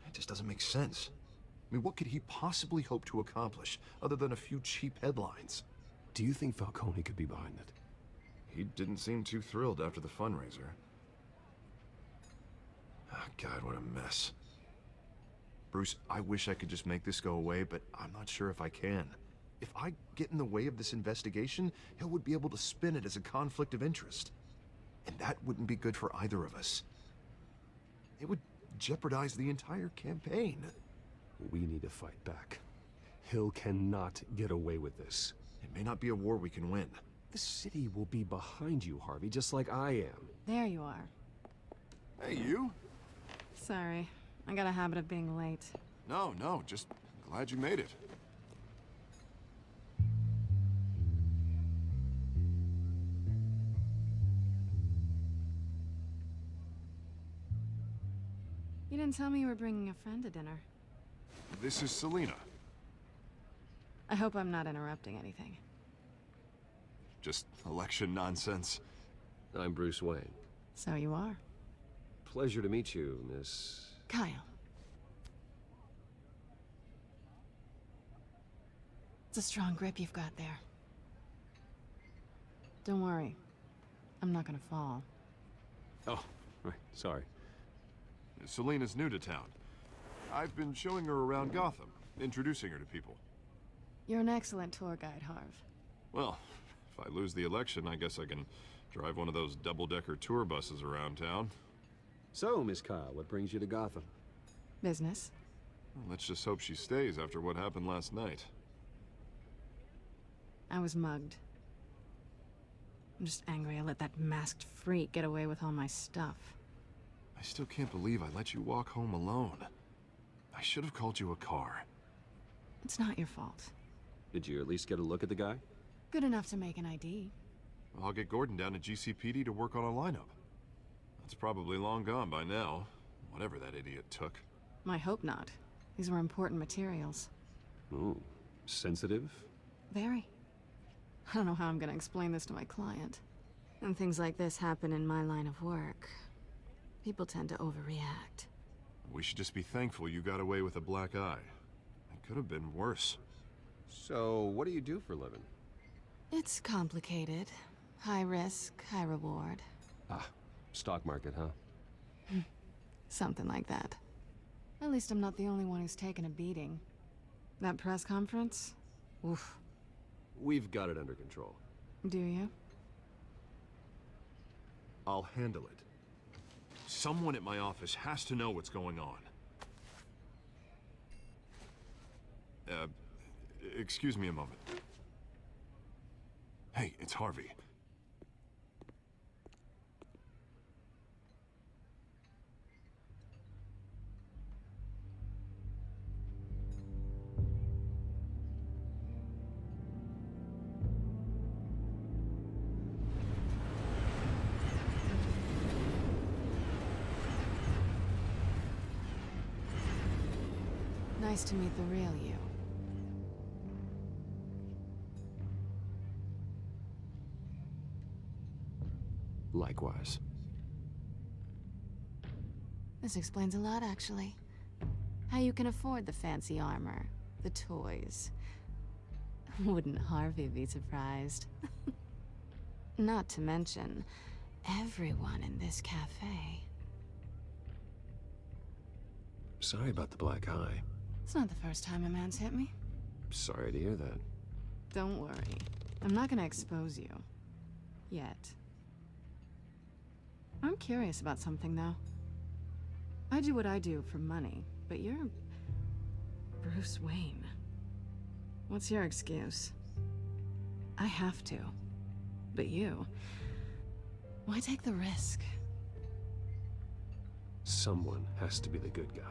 It just doesn't make sense. I mean, what could he possibly hope to accomplish other than a few cheap headlines?
Do you think Falcone could be behind it?
He didn't seem too thrilled after the fundraiser. Oh, God, what a mess. Bruce, I wish I could just make this go away, but I'm not sure if I can. If I get in the way of this investigation, Hill would be able to spin it as a conflict of interest. And that wouldn't be good for either of us. It would jeopardize the entire campaign.
We need to fight back. Hill cannot get away with this.
It may not be a war we can win.
The city will be behind you, Harvey, just like I am.
There you are.
Hey, you?
Sorry. I got a habit of being late.
No, just glad you made it.
You didn't tell me you were bringing a friend to dinner.
This is Selina.
I hope I'm not interrupting anything.
Just election nonsense.
I'm Bruce Wayne.
So you are.
Pleasure to meet you, Miss...
Kyle. It's a strong grip you've got there. Don't worry. I'm not gonna fall.
Oh, right, sorry.
Selina's new to town. I've been showing her around Gotham, introducing her to people.
You're an excellent tour guide, Harv.
Well, if I lose the election, I guess I can drive one of those double-decker tour buses around town.
So, Miss Kyle, what brings you to Gotham?
Business.
Well, let's just hope she stays after what happened last night.
I was mugged. I'm just angry I let that masked freak get away with all my stuff.
I still can't believe I let you walk home alone. I should have called you a car.
It's not your fault.
Did you at least get a look at the guy?
Good enough to make an ID.
I'll get Gordon down to GCPD to work on a lineup. That's probably long gone by now, whatever that idiot took.
I hope not. These were important materials.
Ooh, sensitive?
Very. I don't know how I'm gonna explain this to my client. And things like this happen in my line of work. People tend to overreact.
We should just be thankful you got away with a black eye. It could have been worse.
So, what do you do for a living?
It's complicated. High risk, high reward.
Ah, stock market, huh?
Something like that. At least I'm not the only one who's taken a beating. That press conference? Oof.
We've got it under control.
Do you?
I'll handle it. Someone at my office has to know what's going on. Excuse me a moment. Hey, it's Harvey.
Nice to meet the real you.
Likewise.
This explains a lot, actually. How you can afford the fancy armor, the toys. Wouldn't Harvey be surprised? Not to mention, everyone in this cafe.
Sorry about the black eye.
It's not the first time a man's hit me.
Sorry to hear that.
Don't worry. I'm not gonna expose you. Yet. I'm curious about something, though. I do what I do for money, but you're... Bruce Wayne. What's your excuse? I have to. But you... Why take the risk?
Someone has to be the good guy.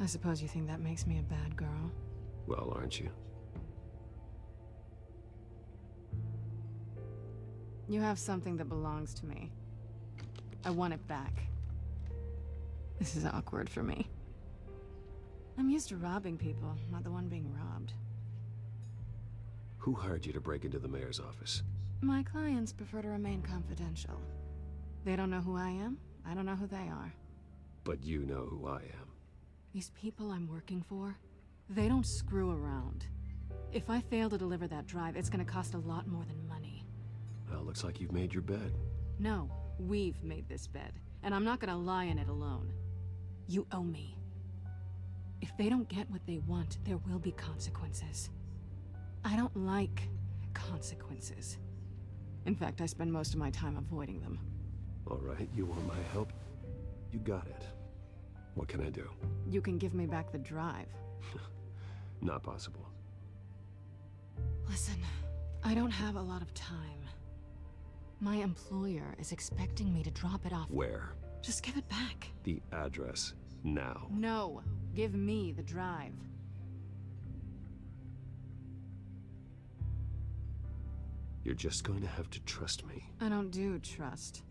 I suppose you think that makes me a bad girl.
Well, aren't you?
You have something that belongs to me. I want it back. This is awkward for me. I'm used to robbing people, not the one being robbed.
Who hired you to break into the mayor's office?
My clients prefer to remain confidential. They don't know who I am, I don't know who they are.
But you know who I am.
These people I'm working for, they don't screw around. If I fail to deliver that drive, it's gonna cost a lot more than money.
Well, looks like you've made your bed.
No, we've made this bed, and I'm not gonna lie in it alone. You owe me. If they don't get what they want, there will be consequences. I don't like consequences. In fact, I spend most of my time avoiding them.
All right, you want my help? You got it. What can I do?
You can give me back the drive.
Not possible.
Listen, I don't have a lot of time. My employer is expecting me to drop it off.
Where?
Just give it back.
The address, now.
No, give me the drive.
You're just going to have to trust me.
I don't do trust.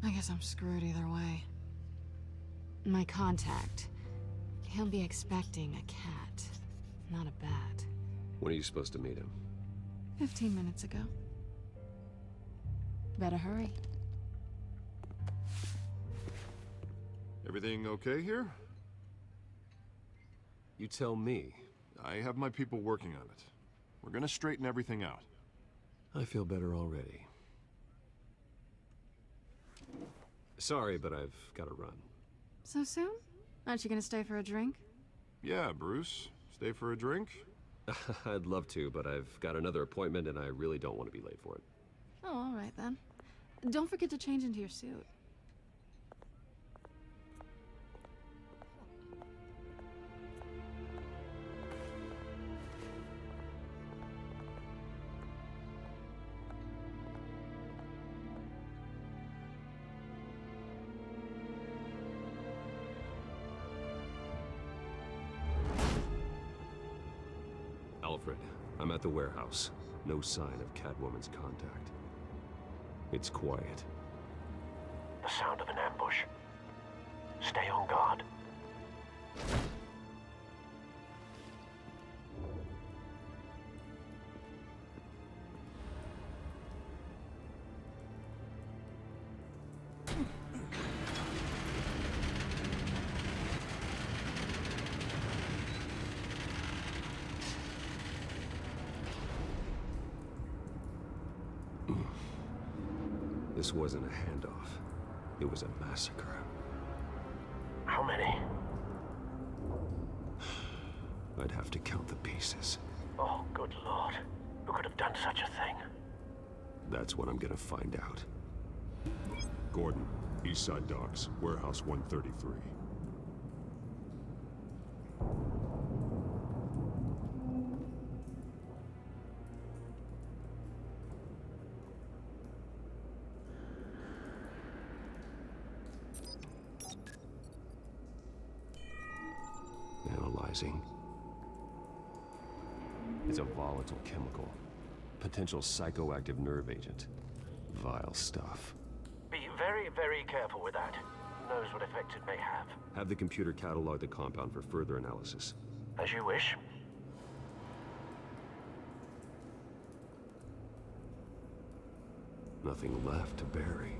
I guess I'm screwed either way. My contact, he'll be expecting a cat, not a bat.
When are you supposed to meet him?
15 minutes ago. Better hurry.
Everything okay here?
You tell me.
I have my people working on it. We're gonna straighten everything out.
I feel better already. Sorry, but I've got to run.
So soon? Aren't you gonna stay for a drink?
Yeah, Bruce. Stay for a drink?
I'd love to, but I've got another appointment and I really don't want to be late for it.
Oh, all right then. Don't forget to change into your suit.
Alfred, I'm at the warehouse. No sign of Catwoman's contact. It's quiet.
The sound of an ambush. Stay on guard.
This wasn't a handoff. It was a massacre.
How many?
I'd have to count the pieces.
Oh, good lord. Who could have done such a thing?
That's what I'm gonna find out.
Gordon, Eastside Docks, Warehouse 133.
tantalizing. It's a volatile chemical. Potential psychoactive nerve agent. Vile stuff.
Be very, very careful with that. Who knows what effects it may have.
Have the computer catalog the compound for further analysis.
As you wish.
Nothing left to bury.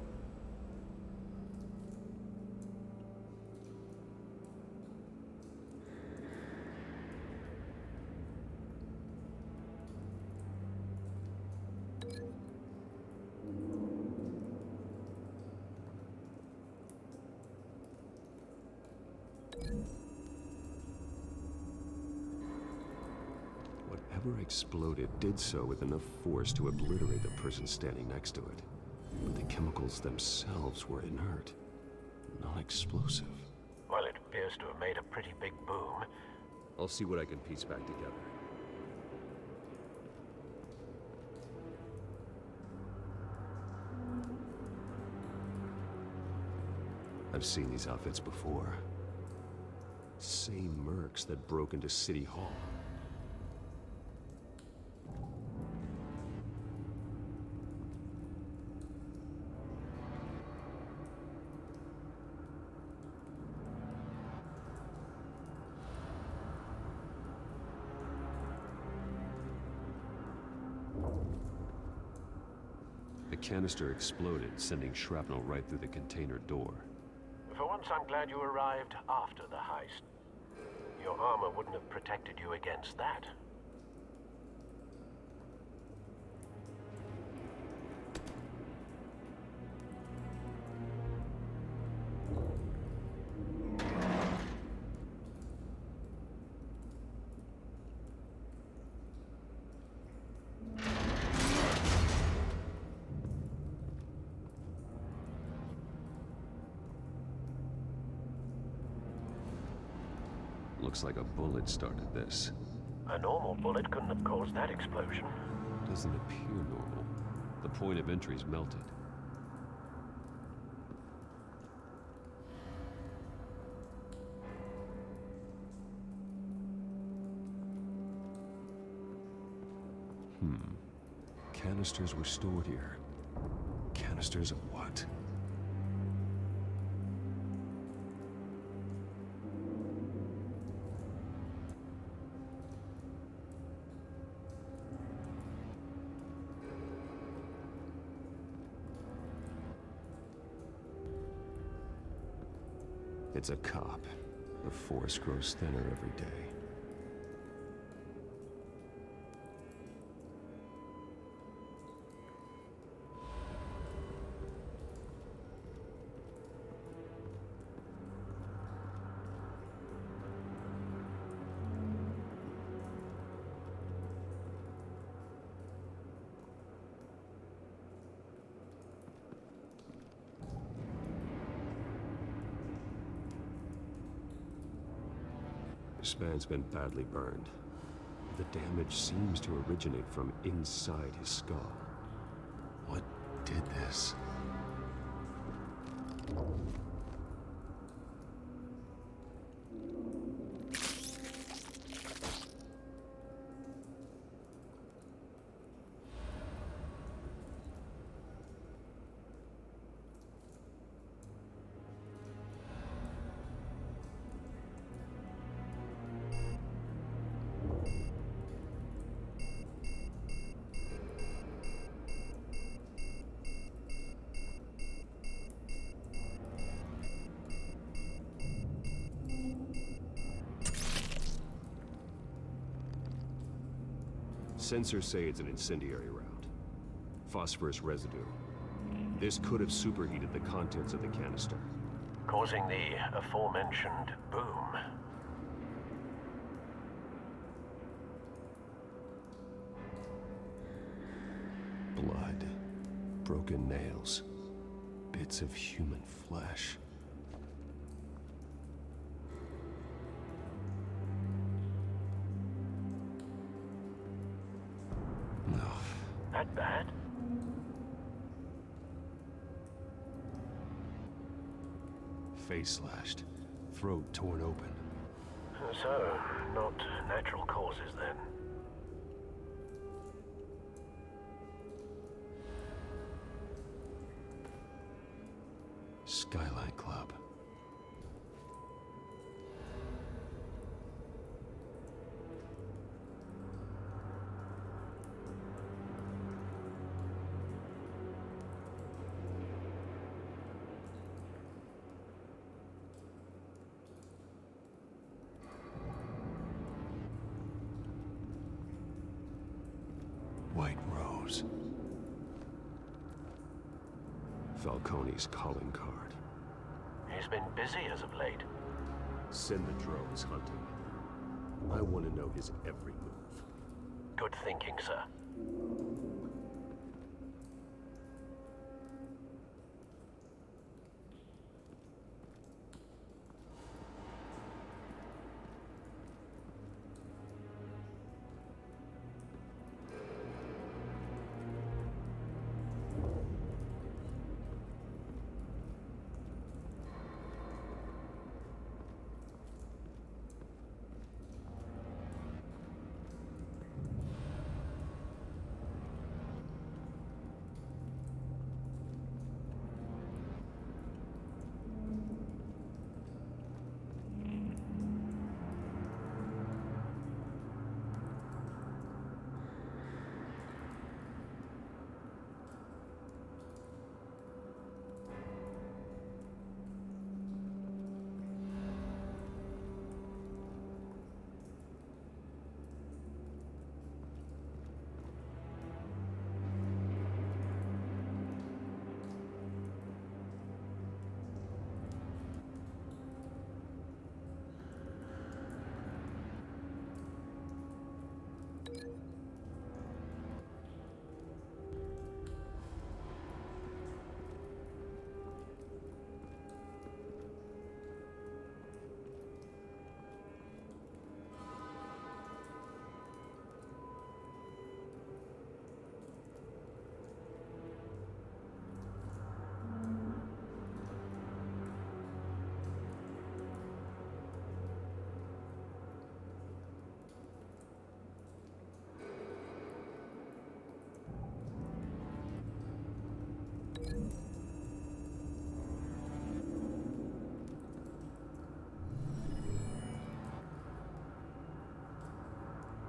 Whatever exploded did so with enough force to obliterate the person standing next to it. But the chemicals themselves were inert, non-explosive.
Well, it appears to have made a pretty big boom.
I'll see what I can piece back together. I've seen these outfits before. Same mercs that broke into City Hall. The canister exploded, sending shrapnel right through the container door.
For once, I'm glad you arrived after the heist. Your armor wouldn't have protected you against that.
Looks like a bullet started this.
A normal bullet couldn't have caused that explosion.
Doesn't appear normal. The point of entry's melted. Canisters were stored here. Canisters of what? It's a cop. The force grows thinner every day. This man's been badly burned. The damage seems to originate from inside his skull. What did this? Sensors say it's an incendiary round. Phosphorus residue. This could have superheated the contents of the canister,
causing the aforementioned boom.
Blood. Broken nails. Bits of human flesh.
That bad?
Face slashed, throat torn open.
So, not natural causes then?
Skylight Club. White Rose. Falcone's calling card.
He's been busy as of late.
Send the drones hunting. I want to know his every move.
Good thinking, sir.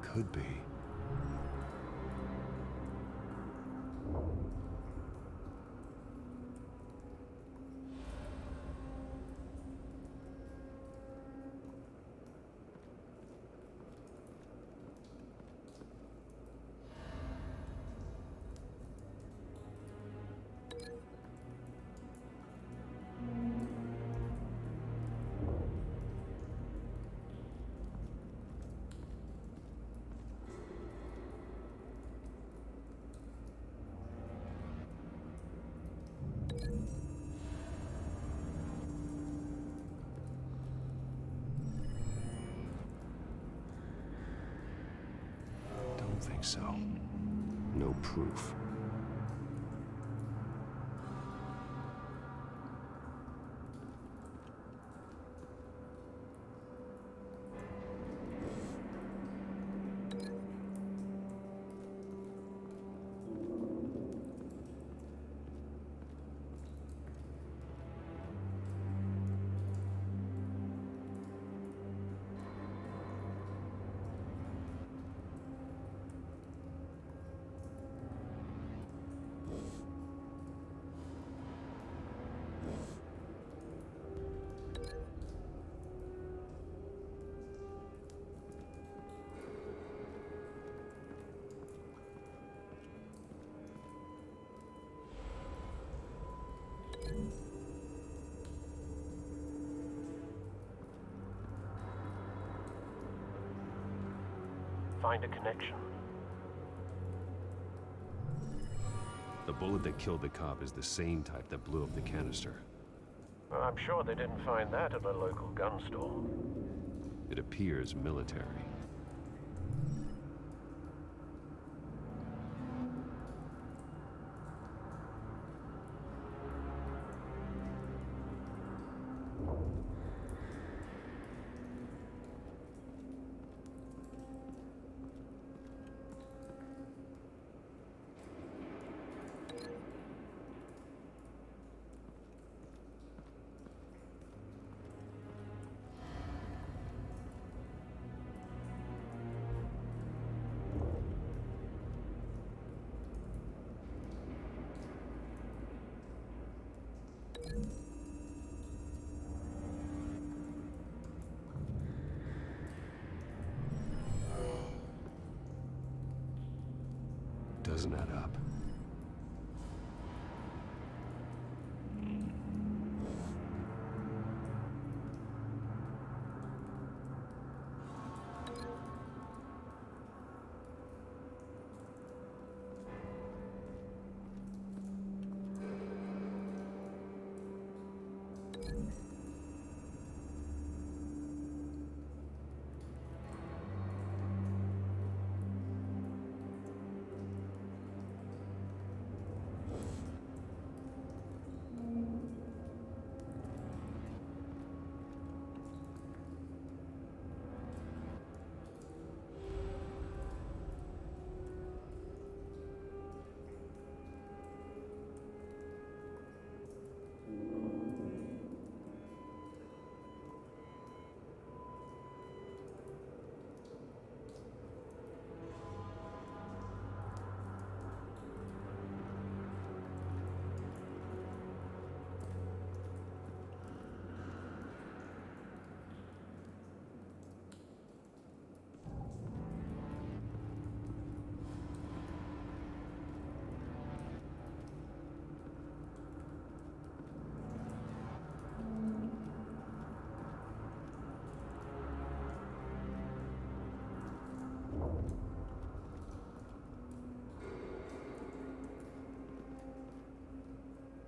Could be. Don't think so. No proof.
Find a connection.
The bullet that killed the cop is the same type that blew up the canister.
I'm sure they didn't find that at a local gun store.
It appears military.
doesn't add up.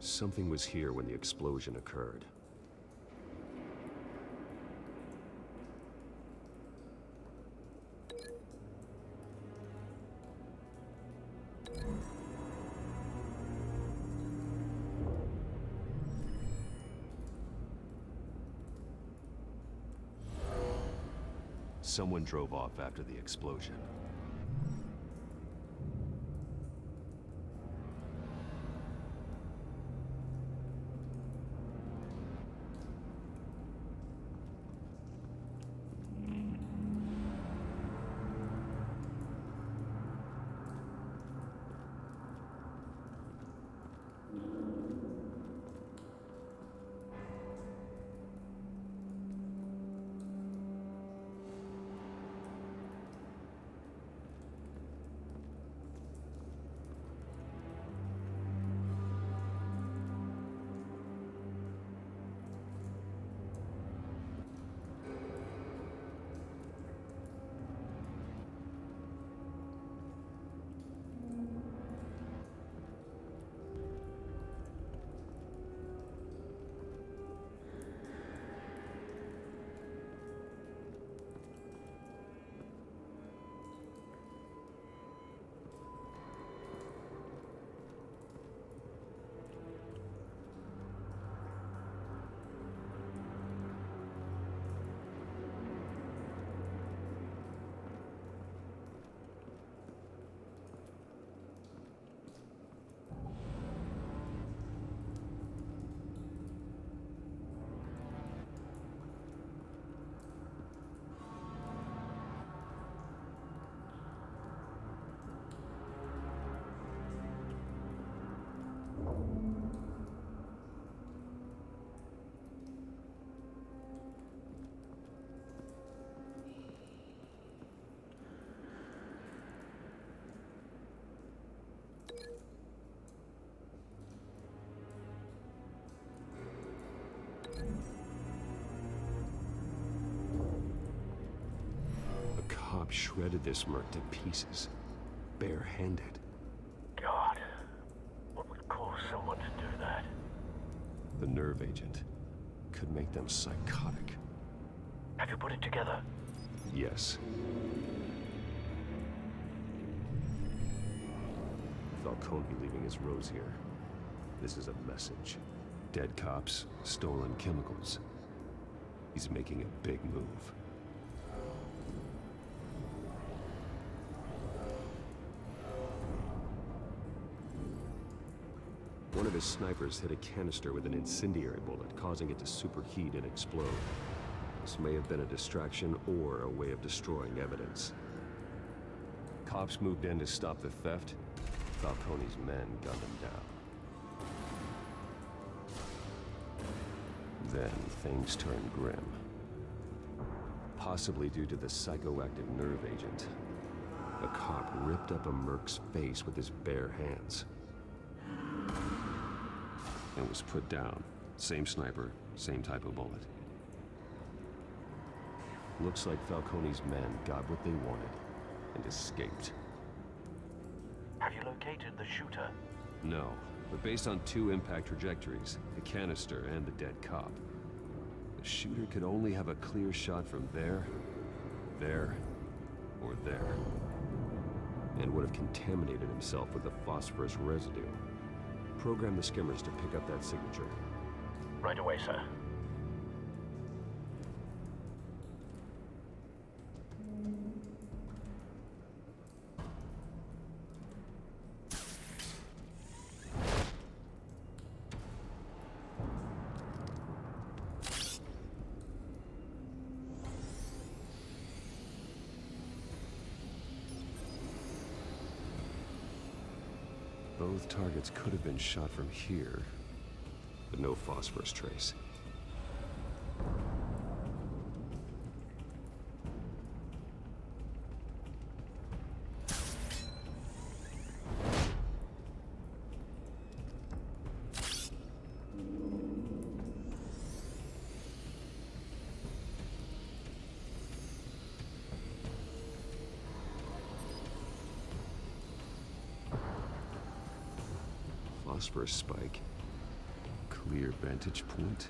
Something was here when the explosion occurred. Someone drove off after the explosion. Shredded this merc to pieces, bare-handed.
God, what would cause someone to do that?
The nerve agent could make them psychotic.
Have you put it together?
Yes. Falcone leaving his rose here. This is a message. Dead cops, stolen chemicals. He's making a big move. One of his snipers hit a canister with an incendiary bullet, causing it to superheat and explode. This may have been a distraction or a way of destroying evidence. Cops moved in to stop the theft. Falcone's men gunned him down. Then things turned grim. Possibly due to the psychoactive nerve agent. A cop ripped up a merc's face with his bare hands. And was put down. Same sniper, same type of bullet. Looks like Falcone's men got what they wanted and escaped.
Have you located the shooter?
No, but based on 2 impact trajectories, the canister and the dead cop, the shooter could only have a clear shot from there, or there, and would have contaminated himself with the phosphorus residue. Program the skimmers to pick up that signature.
Right away, sir.
Both targets could have been shot from here, but no phosphorus trace. Phosphorus spike. Clear vantage point.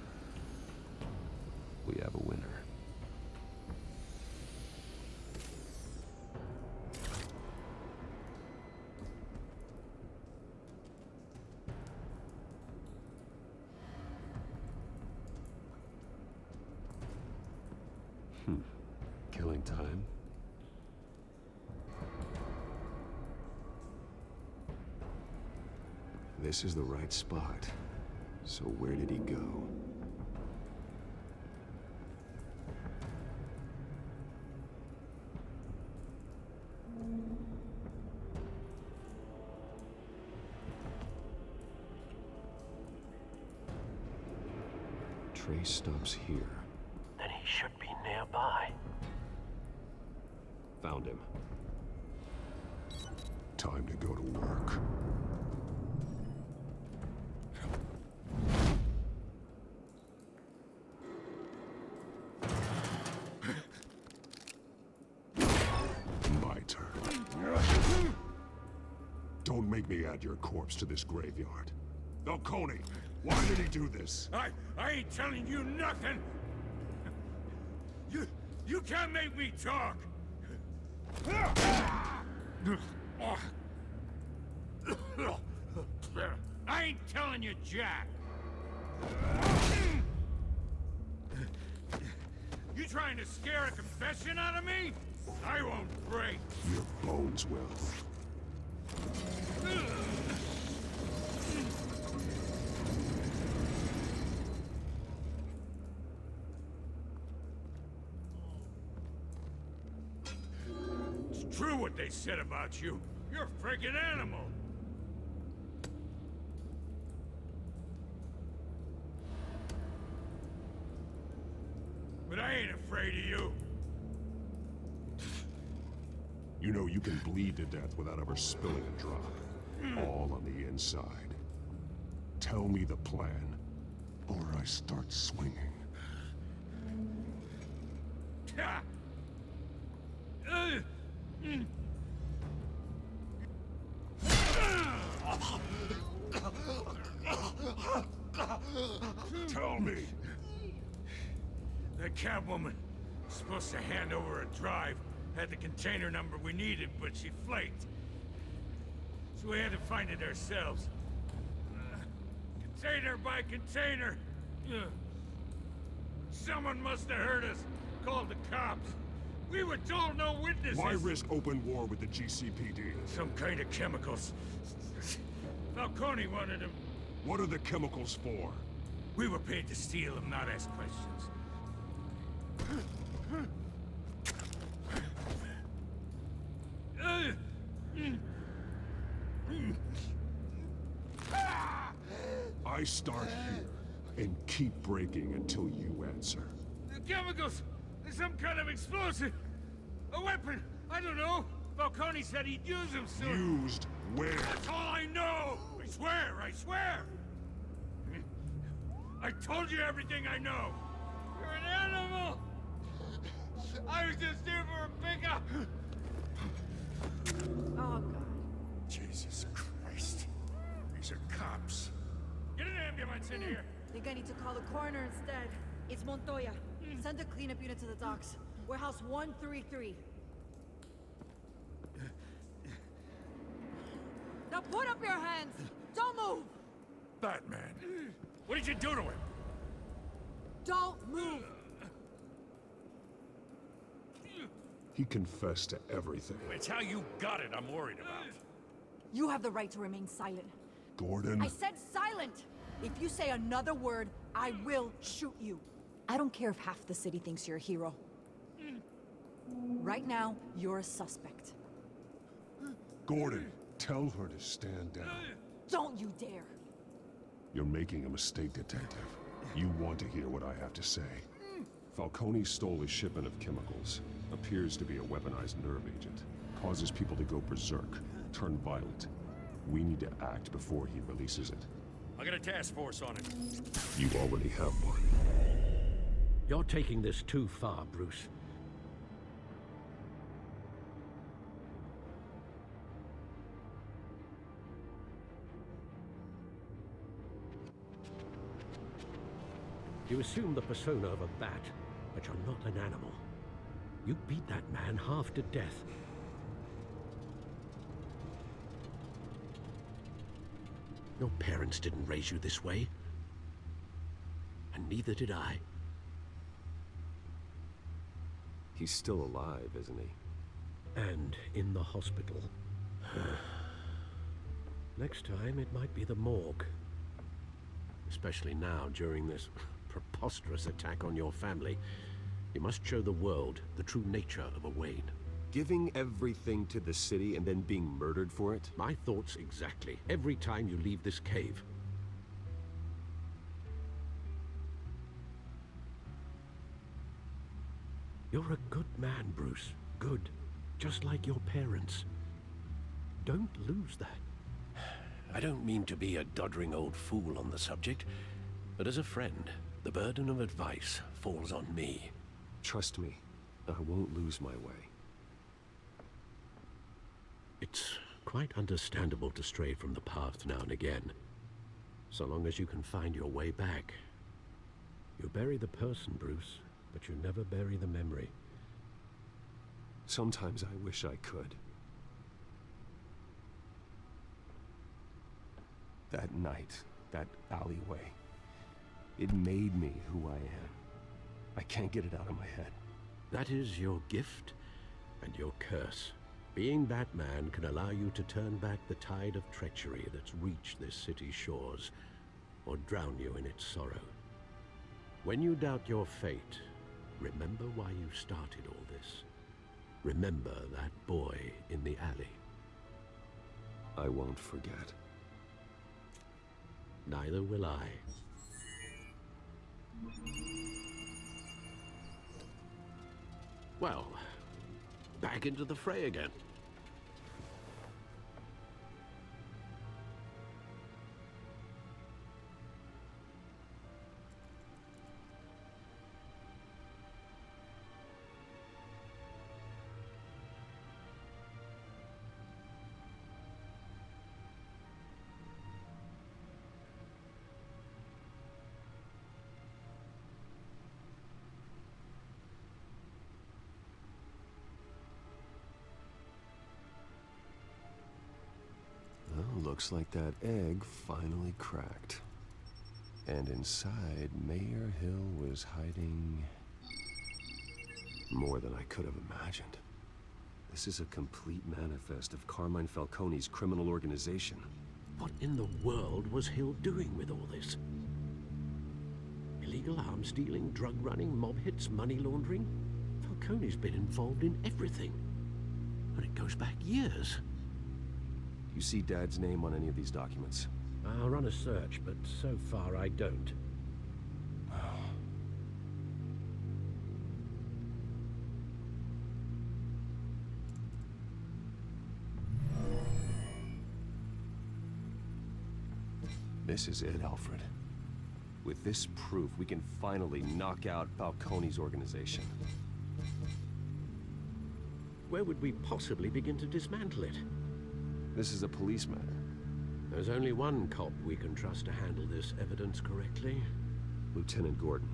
We have a winner. Killing time. This is the right spot. So where did he go? Trace stops here.
Then he should be nearby.
Found him.
Time to go to work. Don't make me add your corpse to this graveyard. Falcone, why did he do this?
I ain't telling you nothing! You can't make me talk! I ain't telling you jack! You trying to scare a confession out of me? I won't break!
Your bones will.
It's true what they said about you. You're a freaking animal. But I ain't afraid of you.
You know you can bleed to death without ever spilling a drop. All on the inside. Tell me the plan, or I start swinging. Tell me!
That Catwoman was supposed to hand over a drive. Had the container number we needed, but she flaked. So we had to find it ourselves. Container by container. Someone must have heard us. Called the cops. We were told no witnesses.
Why risk open war with the GCPD?
Some kind of chemicals. Falcone wanted them.
What are the chemicals for?
We were paid to steal them, not ask questions.
I start here and keep breaking until you answer.
The chemicals! There's some kind of explosive! A weapon! I don't know! Falcone Falcone said he'd use him soon.
Used where?
That's all I know! I swear, I swear! I told you everything I know! You're an animal! I was just here for a pickup!
Oh, God.
Jesus Christ. These are cops. Get an ambulance in here!
Think I need to call the coroner instead. It's Montoya. Send a cleanup unit to the docks. Warehouse 133. Now put up your hands! Don't move!
Batman, what did you do to him?
Don't move!
He confessed to everything.
It's how you got it I'm worried about.
You have the right to remain silent.
Gordon?
I said silent! If you say another word, I will shoot you. I don't care if half the city thinks you're a hero. Right now, you're a suspect.
Gordon, tell her to stand down.
Don't you dare!
You're making a mistake, Detective. You want to hear what I have to say. Falcone stole a shipment of chemicals. Appears to be a weaponized nerve agent. Causes people to go berserk, turn violent. We need to act before he releases it.
I got a task force on it.
You already have one.
You're taking this too far, Bruce. You assume the persona of a bat, but you're not an animal. You beat that man half to death. Your parents didn't raise you this way. And neither did I.
He's still alive, isn't he?
And in the hospital. Next time, it might be the morgue. Especially now, during this preposterous attack on your family. You must show the world the true nature of a Wayne.
Giving everything to the city and then being murdered for it?
My thoughts exactly. Every time you leave this cave. You're a good man, Bruce. Good. Just like your parents. Don't lose that. I don't mean to be a doddering old fool on the subject, but as a friend, the burden of advice falls on me.
Trust me, I won't lose my way.
It's quite understandable to stray from the path now and again, so long as you can find your way back. You bury the person, Bruce, but you never bury the memory.
Sometimes I wish I could. That night, that alleyway, it made me who I am. I can't get it out of my head.
That is your gift and your curse. Being Batman can allow you to turn back the tide of treachery that's reached this city's shores, or drown you in its sorrow. When you doubt your fate, remember why you started all this. Remember that boy in the alley.
I won't forget.
Neither will I. Well, back into the fray again.
Looks like that egg finally cracked. And inside, Mayor Hill was hiding more than I could have imagined. This is a complete manifest of Carmine Falcone's criminal organization.
What in the world was Hill doing with all this? Illegal arms dealing, drug running, mob hits, money laundering? Falcone's been involved in everything. And it goes back years.
You see Dad's name on any of these documents?
I'll run a search, but so far I don't.
This is it, Alfred.
With this proof, we can finally knock out Falcone's organization.
Where would we possibly begin to dismantle it?
This is a police matter.
There's only one cop we can trust to handle this evidence correctly.
Lieutenant Gordon.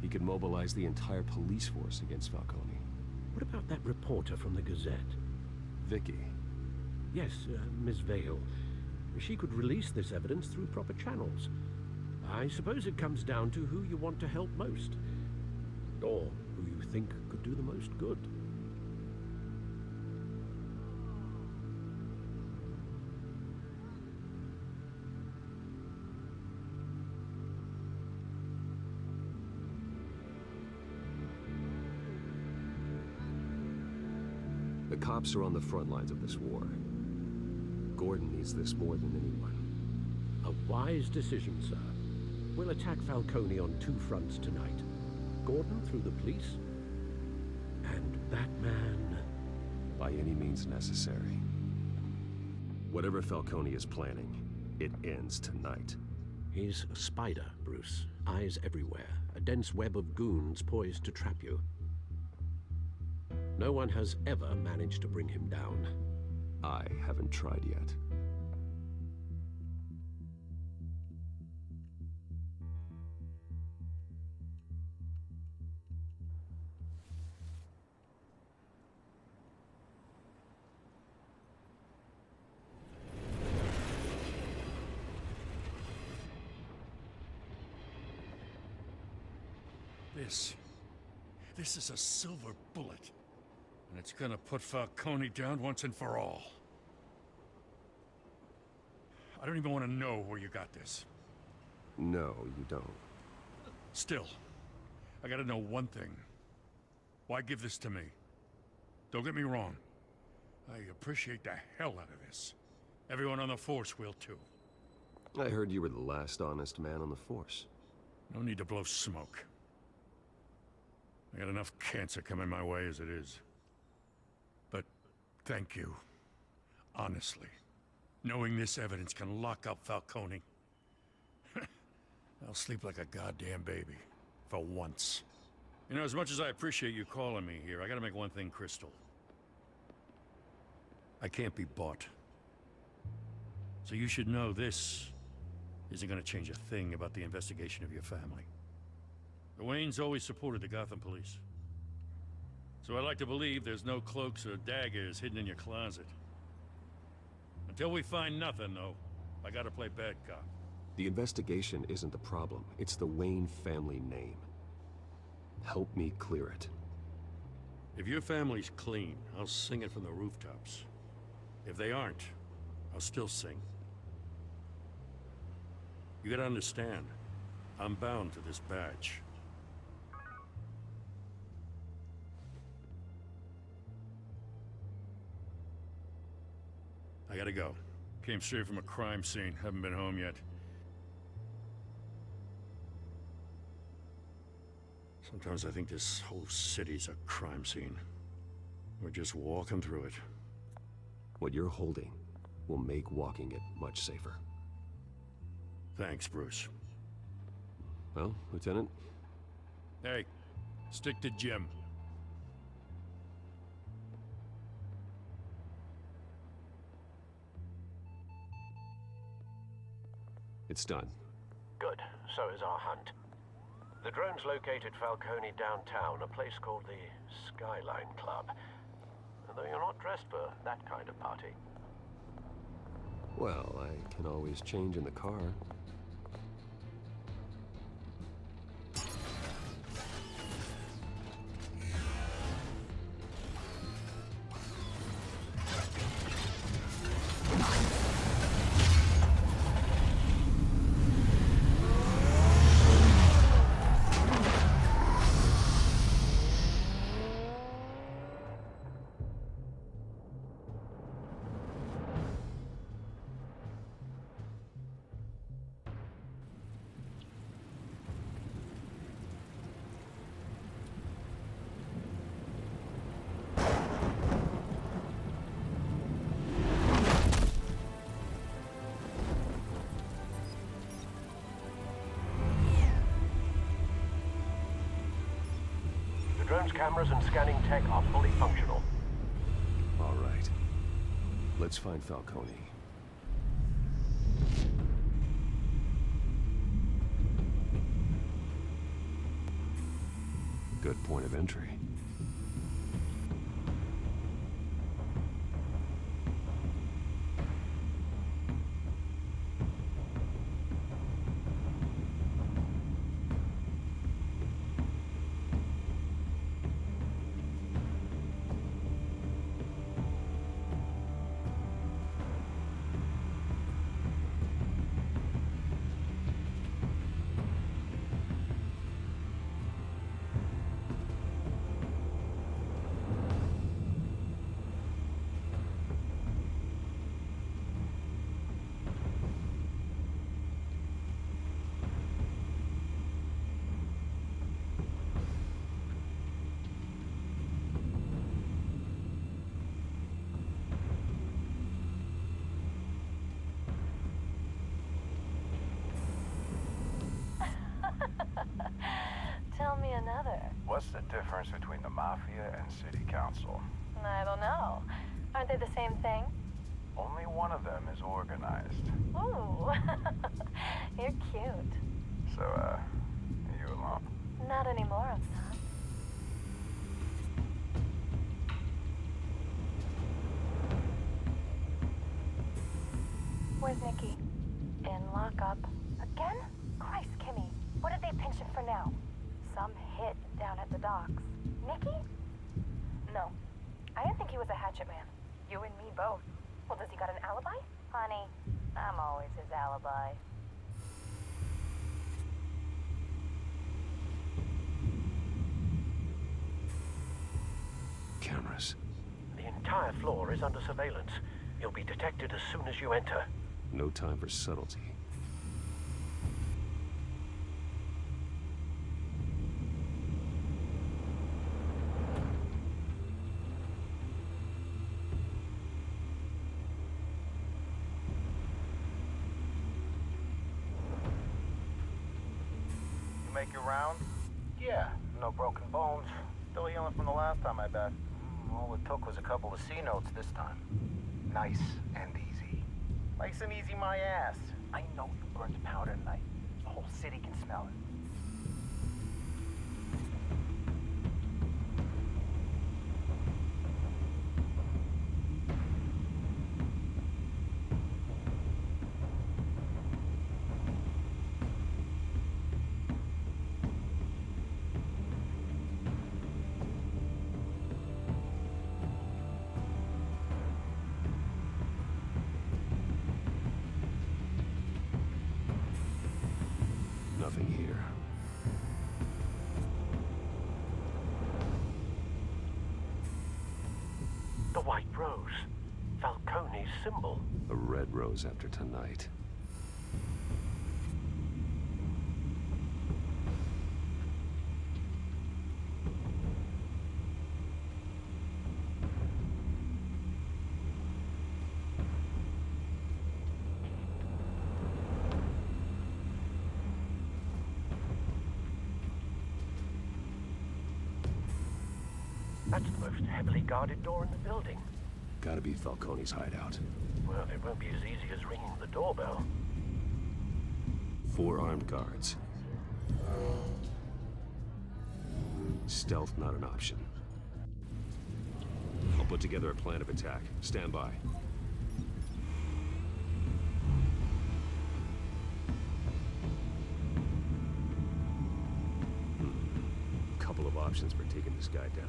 He could mobilize the entire police force against Falcone.
What about that reporter from the Gazette?
Vicky.
Yes, Miss Vale. She could release this evidence through proper channels. I suppose it comes down to who you want to help most. Or who you think could do the most good.
The cops are on the front lines of this war. Gordon needs this more than anyone.
A wise decision, sir. We'll attack Falcone on two fronts tonight. Gordon through the police, and Batman...
by any means necessary. Whatever Falcone is planning, it ends tonight.
He's a spider, Bruce. Eyes everywhere. A dense web of goons poised to trap you. No one has ever managed to bring him down.
I haven't tried yet.
This is a silver bullet. And it's gonna put Falcone down once and for all. I don't even want to know where you got this.
No, you don't.
Still, I gotta know one thing. Why give this to me? Don't get me wrong. I appreciate the hell out of this. Everyone on the Force will too.
I heard you were the last honest man on the Force.
No need to blow smoke. I got enough cancer coming my way as it is. But thank you. Honestly. Knowing this evidence can lock up Falcone. I'll sleep like a goddamn baby. For once. You know, as much as I appreciate you calling me here, I gotta make one thing crystal. I can't be bought. So you should know this isn't gonna change a thing about the investigation of your family. The Waynes always supported the Gotham police. So I like to believe there's no cloaks or daggers hidden in your closet. Until we find nothing, though, I gotta play bad cop.
The investigation isn't the problem. It's the Wayne family name. Help me clear it.
If your family's clean, I'll sing it from the rooftops. If they aren't, I'll still sing. You gotta understand, I'm bound to this badge. I gotta go. Came straight from a crime scene. Haven't been home yet. Sometimes I think this whole city's a crime scene. We're just walking through it.
What you're holding will make walking it much safer.
Thanks, Bruce.
Well, Lieutenant?
Hey, stick to Jim.
It's done.
Good. So is our hunt. The drone's located Falcone downtown, a place called the Skyline Club. Though you're not dressed for that kind of party.
Well, I can always change in the car.
Surveillance cameras and scanning tech are fully functional.
All right. Let's find Falcone. Good point of entry.
Tell me another.
What's the difference between the Mafia and City Council?
I don't know. Aren't they the same thing?
Only one of them is organized.
Ooh, you're cute.
So, you alone?
Not anymore, I'm not. Where's Nikki? In lockup. Again? Christ, Kimmy. What did they pinch him for now? Some hit down at the docks. Nikki? No. I didn't think he was a hatchet man. You and me both. Well, does he got an alibi? Honey, I'm always his alibi.
Cameras.
The entire floor is under surveillance. You'll be detected as soon as you enter.
No time for subtlety.
You make your round? Yeah, no broken bones. Still healing from the last time, I bet. All it took was a couple of C notes this time. Nice and easy. Nice and easy, my ass. I know you burned the powder tonight. The whole city can smell it.
Nothing here.
The White Rose. Falcone's symbol.
A red rose after tonight.
That's the most heavily guarded door in the building.
Gotta be Falcone's hideout.
Well, it won't be as easy as ringing the doorbell.
4 armed guards. Stealth not an option. I'll put together a plan of attack. Stand by. Couple of options for taking this guy down.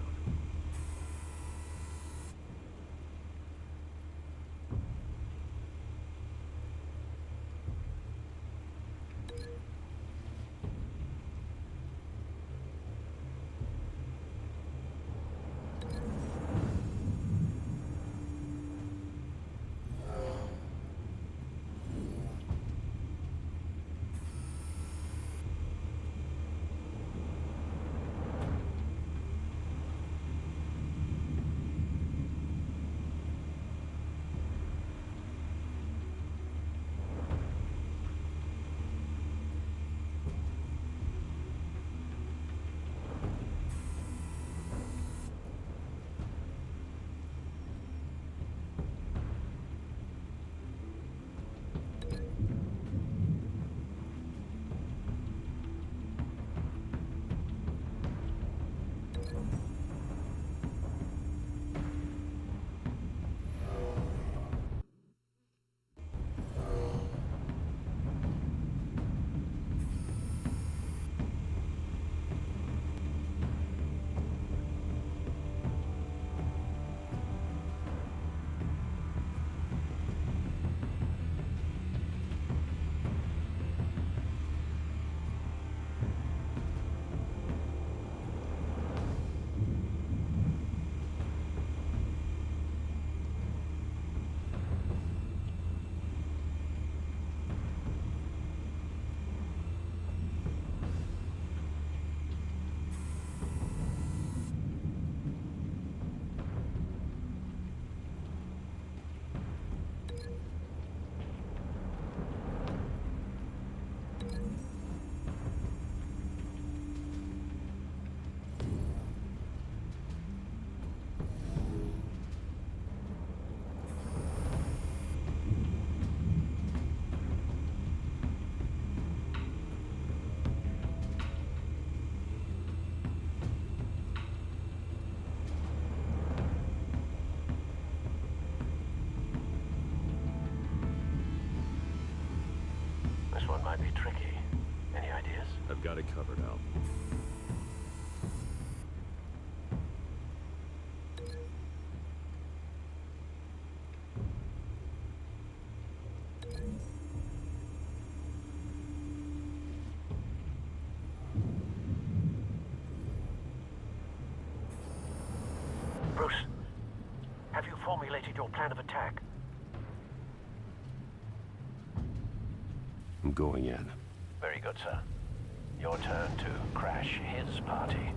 This one might be tricky. Any ideas?
I've got it covered, Al.
Bruce, have you formulated your plan of attack?
I'm going in.
Very good, sir. Your turn to crash his party.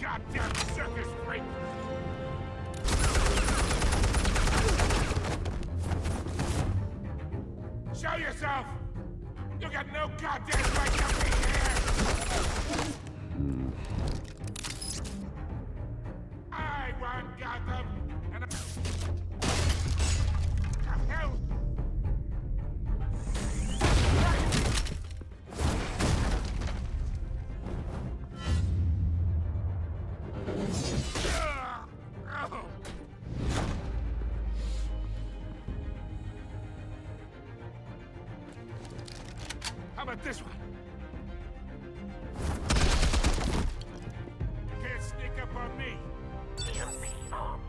Goddamn circus freak! Show yourself! You got no goddamn right to be here! I run Gotham, and the hell? How about this one? Can't sneak up on me.
EMP armed.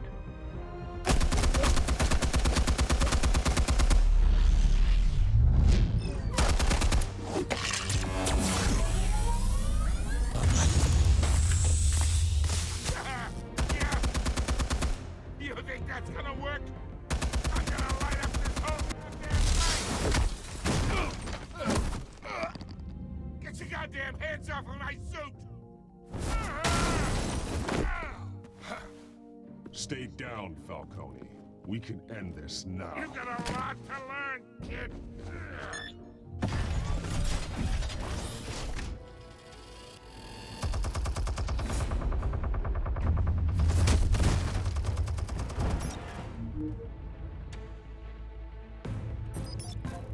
Yeah. You think that's gonna work? I'm gonna light up this whole goddamn place! Get your goddamn hands off of my suit!
Stay down, Falcone. We can end this now.
You've got a lot to learn, kid.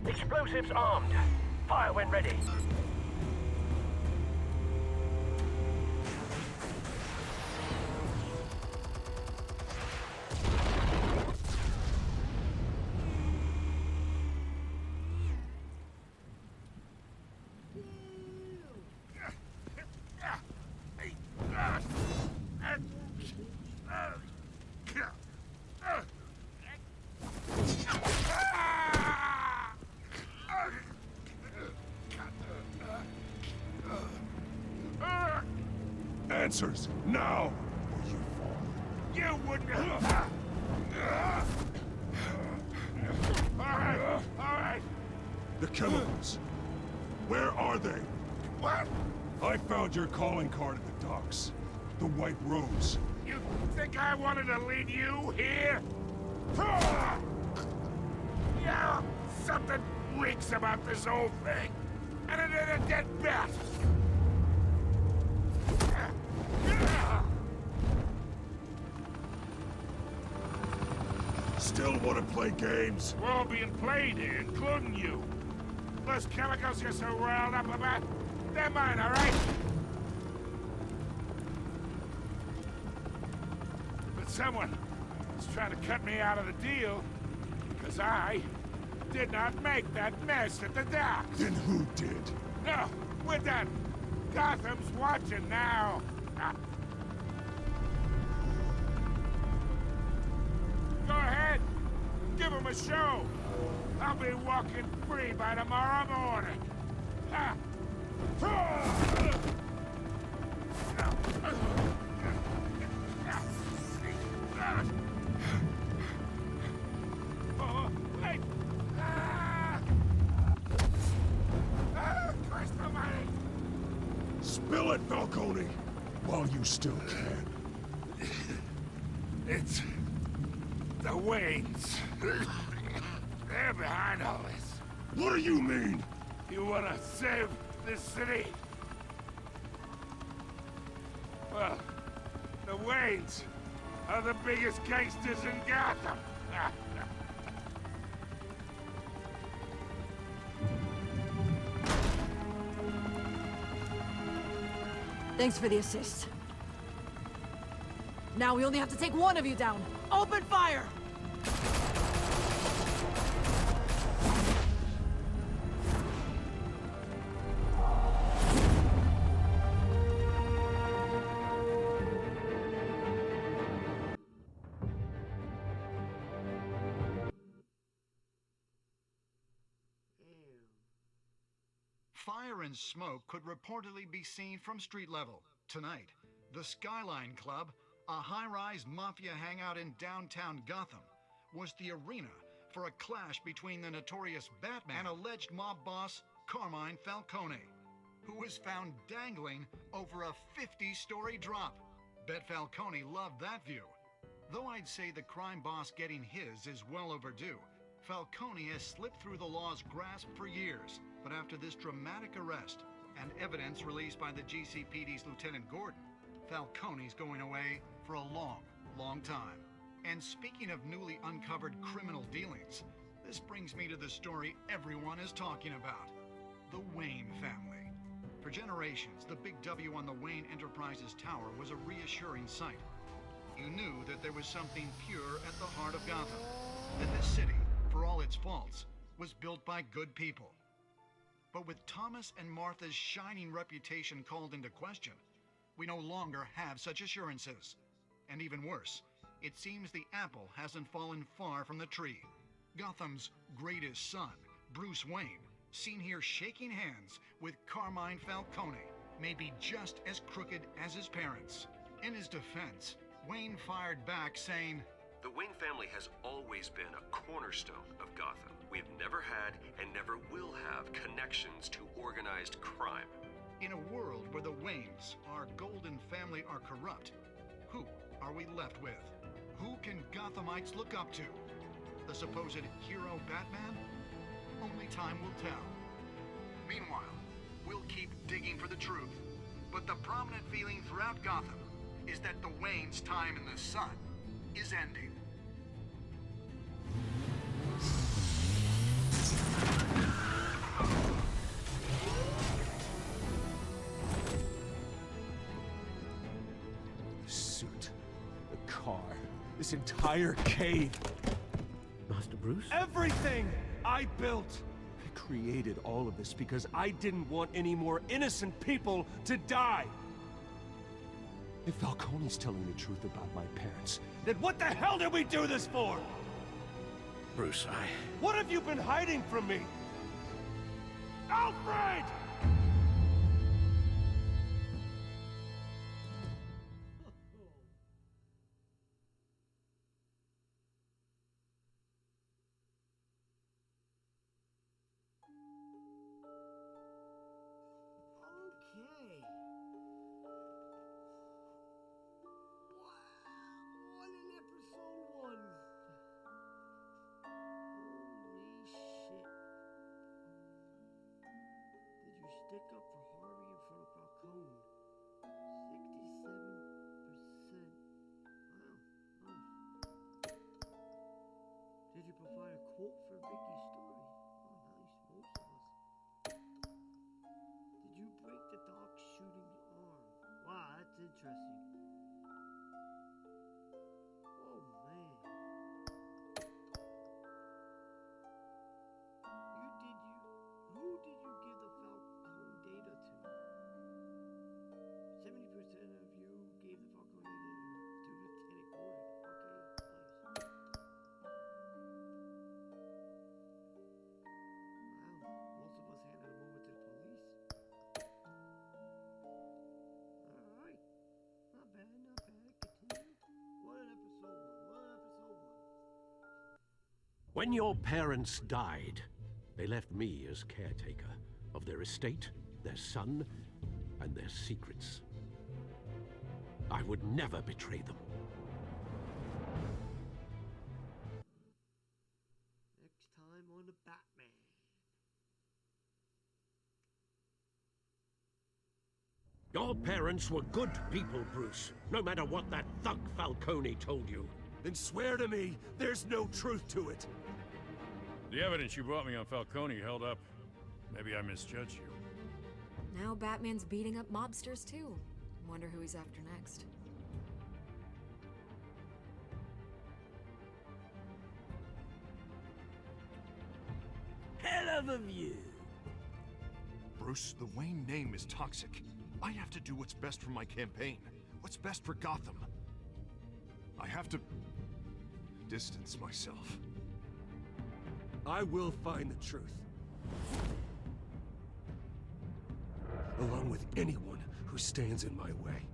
Explosives armed. Fire when ready.
Answers, now! Or you fall.
You wouldn't have... All right.
The chemicals. Where are they?
What?
I found your calling card at the docks. The White Rose.
You think I wanted to lead you here? Yeah, something reeks about this whole thing. And it ain't a dead bat.
Still want to play games?
We're all being played here, including you. Those chemicals you're so riled up about, they're mine, all right? But someone is trying to cut me out of the deal because I did not make that mess at the dock.
Then who did?
No, we're done. Gotham's watching now. Go ahead. Give him a show. I'll be walking free by tomorrow morning. Oh, wait! Christ almighty!
Spill it, Falcone, while you still can.
It's the Waynes. They're behind all this.
What do you mean?
You wanna save this city? Well, the Waynes are the biggest gangsters in Gotham.
Thanks for the assist. Now we only have to take one of you down. Open fire!
Fire and smoke could reportedly be seen from street level. Tonight, the Skyline Club, a high-rise mafia hangout in downtown Gotham, was the arena for a clash between the notorious Batman and alleged mob boss Carmine Falcone, who was found dangling over a 50-story drop. Bet Falcone loved that view. Though I'd say the crime boss getting his is well overdue, Falcone has slipped through the law's grasp for years. But after this dramatic arrest and evidence released by the GCPD's Lieutenant Gordon, Falcone's going away for a long, long time. And speaking of newly uncovered criminal dealings, this brings me to the story everyone is talking about: the Wayne family. For generations, the big W on the Wayne Enterprises Tower was a reassuring sight. You knew that there was something pure at the heart of Gotham, that this city, for all its faults, was built by good people. But with Thomas and Martha's shining reputation called into question, we no longer have such assurances. And even worse, it seems the apple hasn't fallen far from the tree. Gotham's greatest son, Bruce Wayne, seen here shaking hands with Carmine Falcone, may be just as crooked as his parents. In his defense, Wayne fired back saying,
"The Wayne family has always been a cornerstone of Gotham. We've never had and never will have connections to organized crime."
In a world where the Waynes, our golden family, are corrupt, who are we left with? Who can Gothamites look up to? The supposed hero Batman? Only time will tell. Meanwhile, we'll keep digging for the truth. But the prominent feeling throughout Gotham is that the Waynes' time in the sun is ending.
The suit, the car, this entire cave.
Master Bruce?
Everything I built! I created all of this because I didn't want any more innocent people to die! If Falcone's telling the truth about my parents, then what the hell did we do this for?
Bruce,
What have you been hiding from me? Alfred!
Stick up for Harvey in front of Falcone. 67%. Wow. Did you provide a quote for Vicky's story? Oh, nice. Most of us. Did you break the dog shooting arm? Wow, that's interesting. Oh, man.
When your parents died, they left me as caretaker of their estate, their son, and their secrets. I would never betray them.
Next time on the Batman.
Your parents were good people, Bruce, no matter what that thug Falcone told you.
Then swear to me there's no truth to it.
The evidence you brought me on Falcone held up. Maybe I misjudged you.
Now Batman's beating up mobsters too. Wonder who he's after next.
Hell of a view.
Bruce, the Wayne name is toxic. I have to do what's best for my campaign. What's best for Gotham. I have to distance myself.
I will find the truth. Along with anyone who stands in my way.